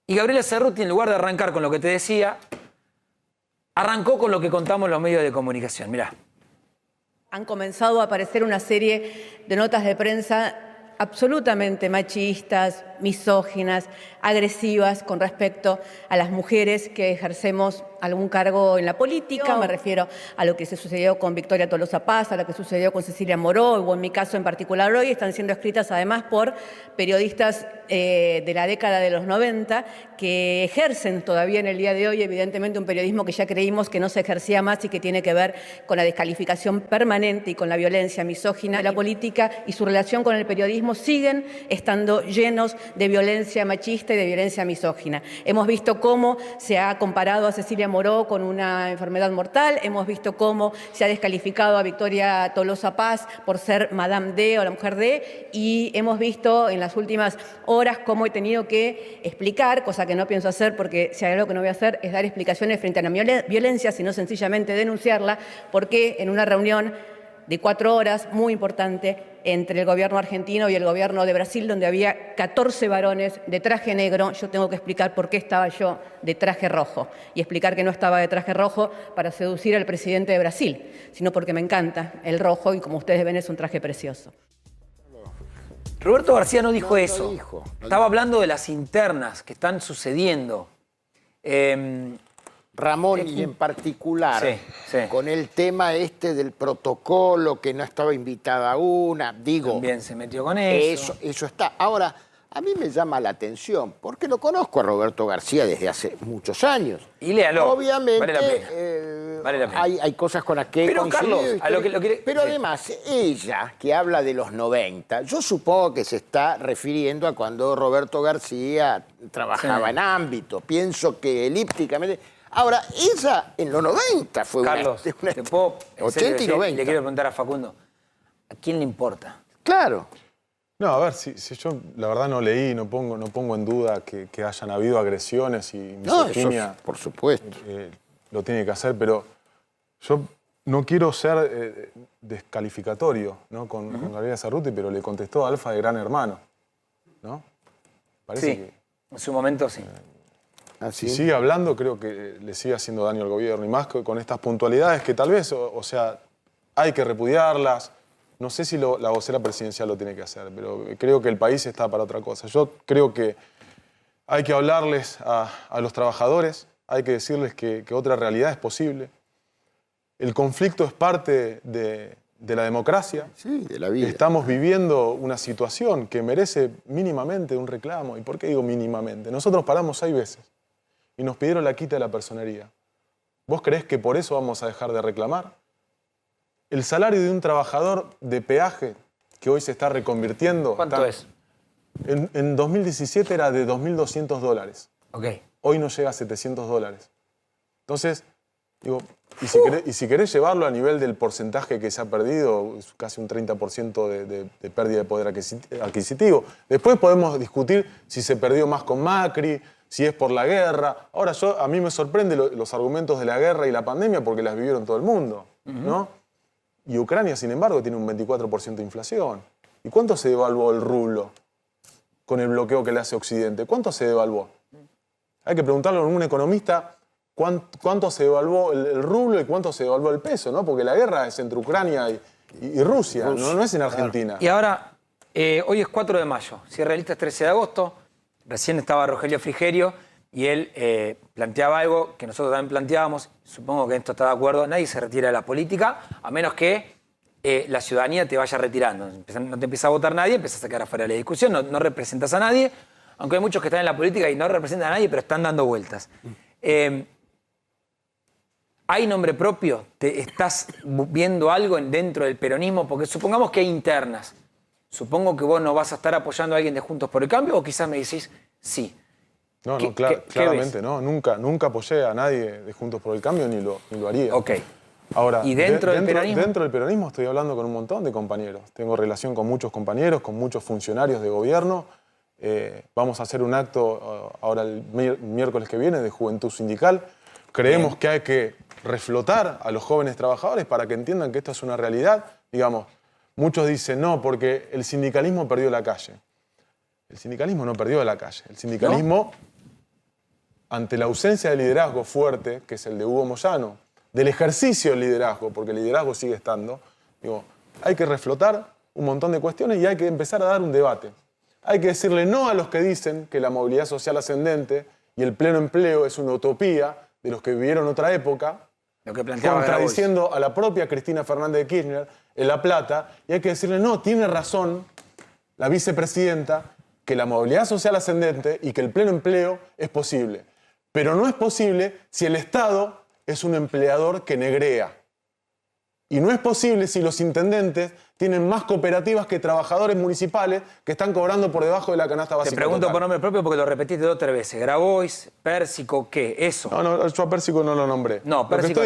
Y Gabriela Cerruti, en lugar de arrancar con lo que te decía, arrancó con lo que contamos los medios de comunicación. Mirá. Han comenzado a aparecer una serie de notas de prensa absolutamente machistas, misóginas, agresivas con respecto a las mujeres que ejercemos algún cargo en la política. Me refiero a lo que se sucedió con Victoria Tolosa Paz, a lo que sucedió con Cecilia Moró, o en mi caso en particular hoy, están siendo escritas además por periodistas de la década de los 90 que ejercen todavía en el día de hoy, evidentemente, un periodismo que ya creímos que no se ejercía más y que tiene que ver con la descalificación permanente y con la violencia misógina. La política y su relación con el periodismo siguen estando llenos de violencia machista y de violencia misógina. Hemos visto cómo se ha comparado a Cecilia Moró con una enfermedad mortal, hemos visto cómo se ha descalificado a Victoria Tolosa Paz por ser Madame D o la mujer D, y hemos visto en las últimas horas cómo he tenido que explicar, cosa que no pienso hacer porque si hay algo que no voy a hacer es dar explicaciones frente a la violencia, sino sencillamente denunciarla, porque en una reunión de 4 horas, muy importante, entre el gobierno argentino y el gobierno de Brasil, donde había 14 varones de traje negro, yo tengo que explicar por qué estaba yo de traje rojo, y explicar que no estaba de traje rojo para seducir al presidente de Brasil, sino porque me encanta el rojo y, como ustedes ven, es un traje precioso. Roberto García no dijo eso. No Estaba hablando de las internas que están sucediendo. Ramón, y en particular, con el tema este del protocolo, que no estaba invitada una, digo... También se metió con eso. Eso está. Ahora, a mí me llama la atención, porque lo conozco a Roberto García desde hace muchos años. Y léalo. Obviamente, vale la pena. Vale la pena. Hay cosas con las que Pero, Carlos, a lo que... Pero además, ella, que habla de los 90, yo supongo que se está refiriendo a cuando Roberto García trabajaba en ámbito. Pienso que elípticamente... Ahora, ella en los 90 fue Carlos, una... te puedo, 80 y 90. Le quiero preguntar a Facundo, ¿a quién le importa? Claro. No, a ver, si yo la verdad no leí, no pongo en duda que hayan habido agresiones y misoginia. No, eso, por supuesto. Lo tiene que hacer, pero yo no quiero ser descalificatorio, ¿no? con Gabriela Cerruti, pero le contestó Alfa de Gran Hermano, ¿no? Parece que en su momento sí. Si sigue hablando, creo que le sigue haciendo daño al gobierno, y más con estas puntualidades que tal vez, o sea, hay que repudiarlas. No sé si la vocera presidencial lo tiene que hacer, pero creo que el país está para otra cosa. Yo creo que hay que hablarles a los trabajadores, hay que decirles que otra realidad es posible. El conflicto es parte de la democracia. Sí, de la vida. Estamos viviendo una situación que merece mínimamente un reclamo. ¿Y por qué digo mínimamente? Nosotros paramos 6 veces y nos pidieron la quita de la personería. ¿Vos creés que por eso vamos a dejar de reclamar? El salario de un trabajador de peaje que hoy se está reconvirtiendo... ¿Cuánto es? En 2017 era de $2.200. Ok. Hoy no llega a $700. Entonces, digo, y si querés llevarlo a nivel del porcentaje que se ha perdido, es casi un 30% de pérdida de poder adquisitivo. Después podemos discutir si se perdió más con Macri, si es por la guerra. Ahora, a mí me sorprende los argumentos de la guerra y la pandemia porque las vivieron todo el mundo, ¿no? Y Ucrania, sin embargo, tiene un 24% de inflación. ¿Y cuánto se devaluó el rublo con el bloqueo que le hace Occidente? ¿Cuánto se devaluó? Hay que preguntarle a un economista cuánto se devaluó el rublo y cuánto se devaluó el peso, ¿no? Porque la guerra es entre Ucrania y Rusia, no es en Argentina. Y ahora, hoy es 4 de mayo, Cierre de listas 13 de agosto, recién estaba Rogelio Frigerio y él planteaba algo que nosotros también planteábamos, supongo que en esto está de acuerdo, nadie se retira de la política, a menos que la ciudadanía te vaya retirando. No te empieza a votar nadie, empiezas a quedar afuera de la discusión, no representas a nadie, aunque hay muchos que están en la política y no representan a nadie, pero están dando vueltas. ¿Hay nombre propio? ¿Estás viendo algo dentro del peronismo? Porque supongamos que hay internas. Supongo que vos no vas a estar apoyando a alguien de Juntos por el Cambio, o quizás me decís sí. No, claramente no. Nunca apoyé a nadie de Juntos por el Cambio ni lo haría. Ok. Ahora, ¿y dentro del peronismo? Dentro del peronismo estoy hablando con un montón de compañeros. Tengo relación con muchos compañeros, con muchos funcionarios de gobierno, Vamos a hacer un acto ahora el miércoles que viene de Juventud Sindical. Creemos que hay que reflotar a los jóvenes trabajadores para que entiendan que esto es una realidad. Digamos, muchos dicen no, porque el sindicalismo perdió la calle. El sindicalismo no perdió la calle. El sindicalismo, ante la ausencia de liderazgo fuerte, que es el de Hugo Moyano, del ejercicio del liderazgo, porque el liderazgo sigue estando, digo, hay que reflotar un montón de cuestiones y hay que empezar a dar un debate. Hay que decirle no a los que dicen que la movilidad social ascendente y el pleno empleo es una utopía de los que vivieron otra época, lo que planteaba contradiciendo a la propia Cristina Fernández de Kirchner en La Plata, y hay que decirle no, tiene razón la vicepresidenta que la movilidad social ascendente y que el pleno empleo es posible. Pero no es posible si el Estado es un empleador que negrea. Y no es posible si los intendentes tienen más cooperativas que trabajadores municipales que están cobrando por debajo de la canasta básica. Te pregunto total. por nombre propio porque lo repetiste 2 o 3 veces. Grabois, Pérsico, ¿qué? Eso. No, yo a Pérsico no lo nombré. No, Pérsico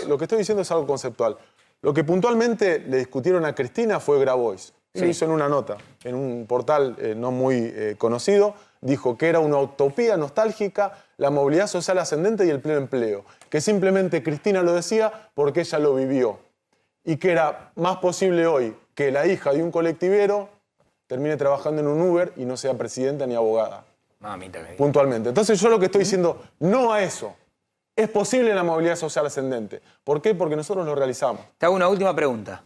lo que estoy diciendo es algo conceptual. Lo que puntualmente le discutieron a Cristina fue Grabois. Se hizo en una nota, en un portal no muy conocido, dijo que era una utopía nostálgica la movilidad social ascendente y el pleno empleo, que simplemente Cristina lo decía porque ella lo vivió y que era más posible hoy que la hija de un colectivero termine trabajando en un Uber y no sea presidenta ni abogada. Mamita. Puntualmente. Entonces yo lo que estoy diciendo, no a eso. Es posible la movilidad social ascendente. ¿Por qué? Porque nosotros lo realizamos. Te hago una última pregunta.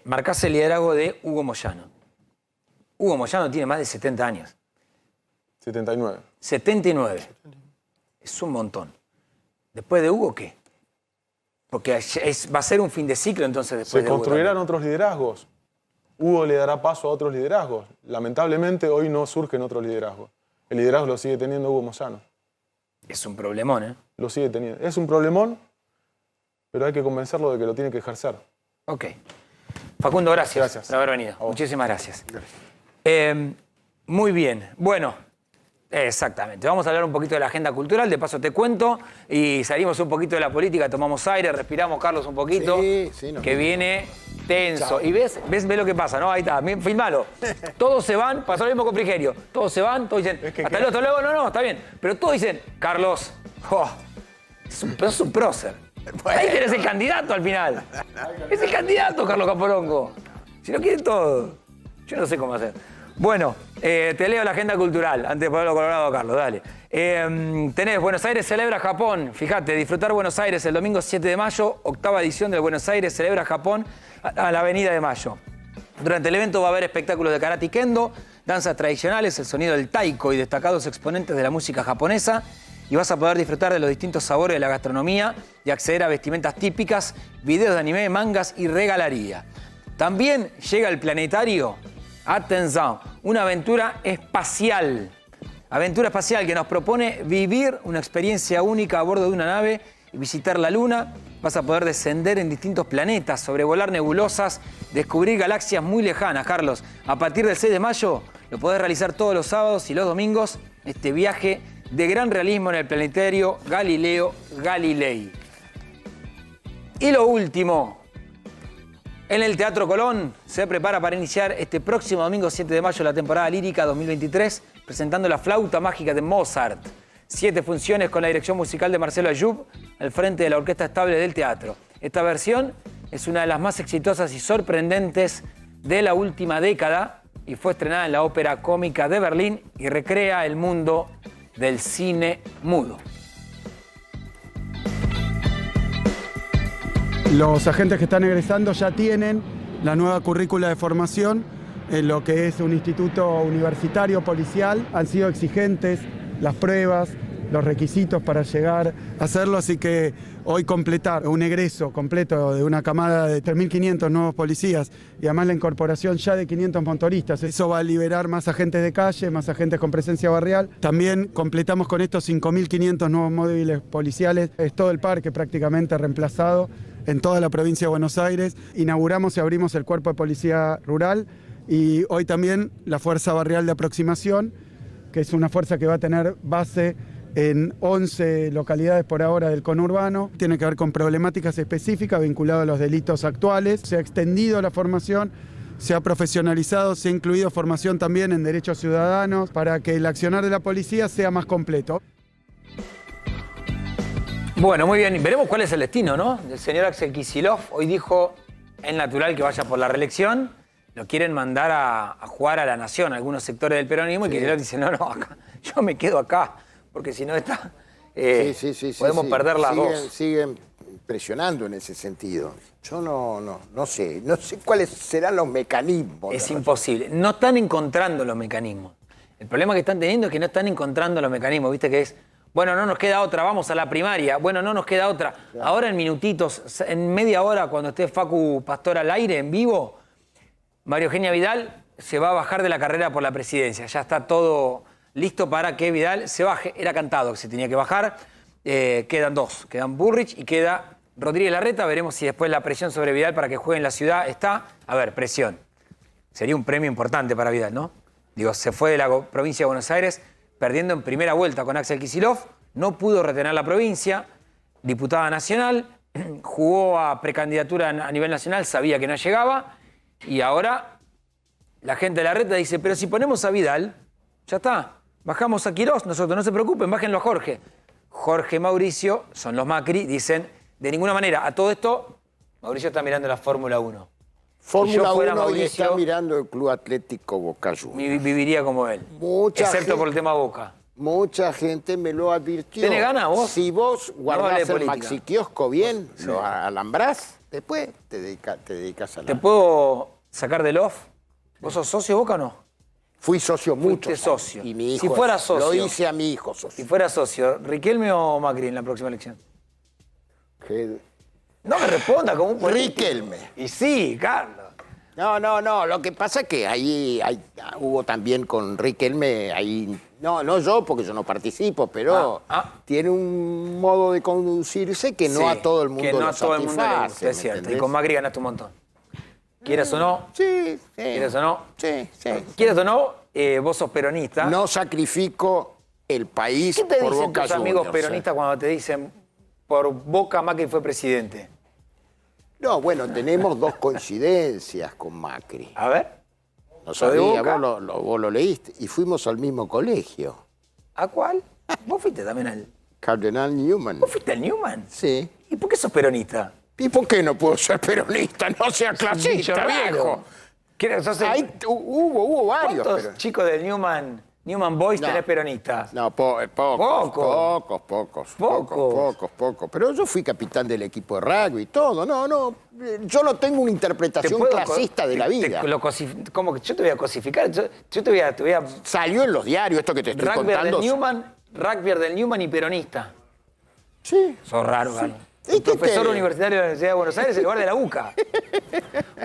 Marcás el liderazgo de Hugo Moyano. Hugo Moyano tiene más de 70 años. 79. 79. Es un montón. Después de Hugo, ¿qué? Porque va a ser un fin de ciclo entonces después Se de Hugo. construirán otros liderazgos. Hugo le dará paso a otros liderazgos. Lamentablemente hoy no surgen otros liderazgos. El liderazgo lo sigue teniendo Hugo Moyano. Es un problemón, ¿eh? Lo sigue teniendo. Es un problemón, pero hay que convencerlo de que lo tiene que ejercer. Ok. Facundo, gracias por haber venido. Muchísimas gracias. Muy bien. Bueno, exactamente. Vamos a hablar un poquito de la agenda cultural. De paso te cuento. Y salimos un poquito de la política, tomamos aire, respiramos, Carlos, un poquito. Sí, que viene tenso. Chao. Y ves lo que pasa, ¿no? Ahí está. Filmalo. Todos se van. Pasó lo mismo con Frigerio. Todos se van, todos dicen, hasta luego. No, está bien. Pero todos dicen, Carlos, es un prócer. Bueno. Ahí tenés el candidato al final. Es el candidato, Carlos Caporongo. Si lo quieren todo. Yo no sé cómo hacer. Bueno, te leo la agenda cultural antes de ponerlo colorado, Carlos, dale. Tenés Buenos Aires celebra Japón. Fíjate, disfrutar Buenos Aires el domingo 7 de mayo, 8ª edición del Buenos Aires celebra Japón a la Avenida de Mayo. Durante el evento va a haber espectáculos de karate y kendo, danzas tradicionales, el sonido del taiko y destacados exponentes de la música japonesa. Y vas a poder disfrutar de los distintos sabores de la gastronomía y acceder a vestimentas típicas, videos de anime, mangas y regalaría. También llega el planetario, atención, una aventura espacial. Aventura espacial que nos propone vivir una experiencia única a bordo de una nave y visitar la Luna. Vas a poder descender en distintos planetas, sobrevolar nebulosas, descubrir galaxias muy lejanas, Carlos. A partir del 6 de mayo lo podés realizar todos los sábados y los domingos, este viaje de gran realismo en el planetario Galileo Galilei. Y lo último, en el Teatro Colón se prepara para iniciar este próximo domingo 7 de mayo la temporada lírica 2023, presentando La Flauta Mágica de Mozart. 7 funciones con la dirección musical de Marcelo Ayub al frente de la Orquesta Estable del Teatro. Esta versión es una de las más exitosas y sorprendentes de la última década y fue estrenada en la Ópera Cómica de Berlín y recrea el mundo del cine mudo. Los agentes que están egresando ya tienen la nueva currícula de formación en lo que es un instituto universitario policial. Han sido exigentes las pruebas, los requisitos para llegar a hacerlo, así que hoy completar un egreso completo de una camada de 3.500 nuevos policías y además la incorporación ya de 500 motoristas, eso va a liberar más agentes de calle, más agentes con presencia barrial. También completamos con estos 5.500 nuevos móviles policiales, es todo el parque prácticamente reemplazado en toda la provincia de Buenos Aires. Inauguramos y abrimos el Cuerpo de Policía Rural y hoy también la Fuerza Barrial de Aproximación, que es una fuerza que va a tener base en 11 localidades por ahora del conurbano. Tiene que ver con problemáticas específicas vinculadas a los delitos actuales. Se ha extendido la formación se ha profesionalizado, se ha incluido formación también en derechos ciudadanos para que el accionar de la policía sea más completo. Bueno, muy bien. Veremos cuál es el destino, ¿no? El señor Axel Kicillof hoy dijo, es natural que vaya por la reelección, lo quieren mandar a jugar a la nación, a algunos sectores del peronismo, y Kicillof dice, no, acá, yo me quedo acá, porque si no está, podemos perder las dos. Siguen presionando en ese sentido. Yo no sé cuáles serán los mecanismos. Es imposible. No están encontrando los mecanismos. El problema que están teniendo es que no están encontrando los mecanismos. Viste que es, bueno, no nos queda otra, vamos a la primaria. Bueno, no nos queda otra. Claro. Ahora en minutitos, en media hora, cuando esté Facu Pastor al aire, en vivo, María Eugenia Vidal se va a bajar de la carrera por la presidencia. Ya está todo listo para que Vidal se baje. Era cantado que se tenía que bajar. Quedan dos. Quedan Bullrich y queda Rodríguez Larreta. Veremos si después la presión sobre Vidal para que juegue en la ciudad está. A ver, presión. Sería un premio importante para Vidal, ¿no? Digo, se fue de la provincia de Buenos Aires perdiendo en primera vuelta con Axel Kicillof. No pudo retener la provincia. Diputada nacional. Jugó a precandidatura a nivel nacional. Sabía que no llegaba. Y ahora la gente de Larreta dice, pero si ponemos a Vidal, ya está. Bajamos a Quirós. Nosotros, no se preocupen, bájenlo a Jorge. Jorge, Mauricio, son los Macri, dicen, de ninguna manera. A todo esto, Mauricio está mirando la Fórmula 1. Fórmula 1 Mauricio, y está mirando el Club Atlético Boca Juniors. Viviría como él, excepto por el tema Boca. Mucha gente me lo advirtió. ¿Tenés ganas vos? Si vos guardás el Maxi Kiosco bien, lo alambrás, después te dedicas a la... ¿Te puedo sacar del off? ¿Vos sos socio Boca o no? Fui socio mucho. Fuiste socio. Y mi hijo, si fuera socio. Lo hice a mi hijo socio. Si fuera socio, ¿Riquelme o Macri en la próxima elección? No me responda como un político. Riquelme. Y sí, Carlos. No. Lo que pasa es que ahí hubo también con Riquelme, ahí... No yo, porque yo no participo, pero tiene un modo de conducirse que no a todo el mundo lo satisface. Es cierto. Y con Macri ganaste un montón. ¿Quieres o no? Sí. ¿Quieres o no? Sí. ¿Quieres o no? Vos sos peronista. No sacrifico el país por Boca Juniors. ¿Qué te dicen tus amigos peronistas cuando te dicen por Boca Macri fue presidente? No, bueno, tenemos dos coincidencias con Macri. A ver. No sabía, vos lo leíste. Y fuimos al mismo colegio. ¿A cuál? ¿Vos fuiste también al...? Cardenal Newman. ¿Vos fuiste al Newman? Sí. ¿Y por qué sos peronista? ¿Y por qué no puedo ser peronista? No sea clasista, viejo. Hubo varios. ¿Cuántos chicos del Newman Boys tenés peronistas? No, pocos. Pero yo fui capitán del equipo de rugby y todo. No. Yo no tengo una interpretación clasista de la vida. ¿Cómo que yo te voy a cosificar? Yo te voy a... Salió en los diarios esto que te estoy contando. Rugby del Newman y peronista. Sí. Sos raro, Galo. Profesor universitario de la Universidad de Buenos Aires en lugar de la UCA.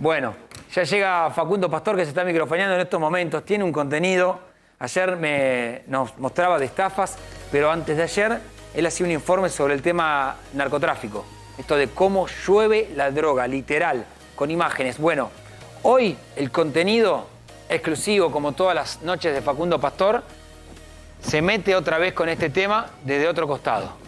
Bueno, ya llega Facundo Pastor, que se está microfoneando en estos momentos. Tiene un contenido. Ayer nos mostraba de estafas, pero antes de ayer él hacía un informe sobre el tema narcotráfico. Esto de cómo llueve la droga, literal, con imágenes. Bueno, hoy el contenido exclusivo, como todas las noches de Facundo Pastor, se mete otra vez con este tema desde otro costado.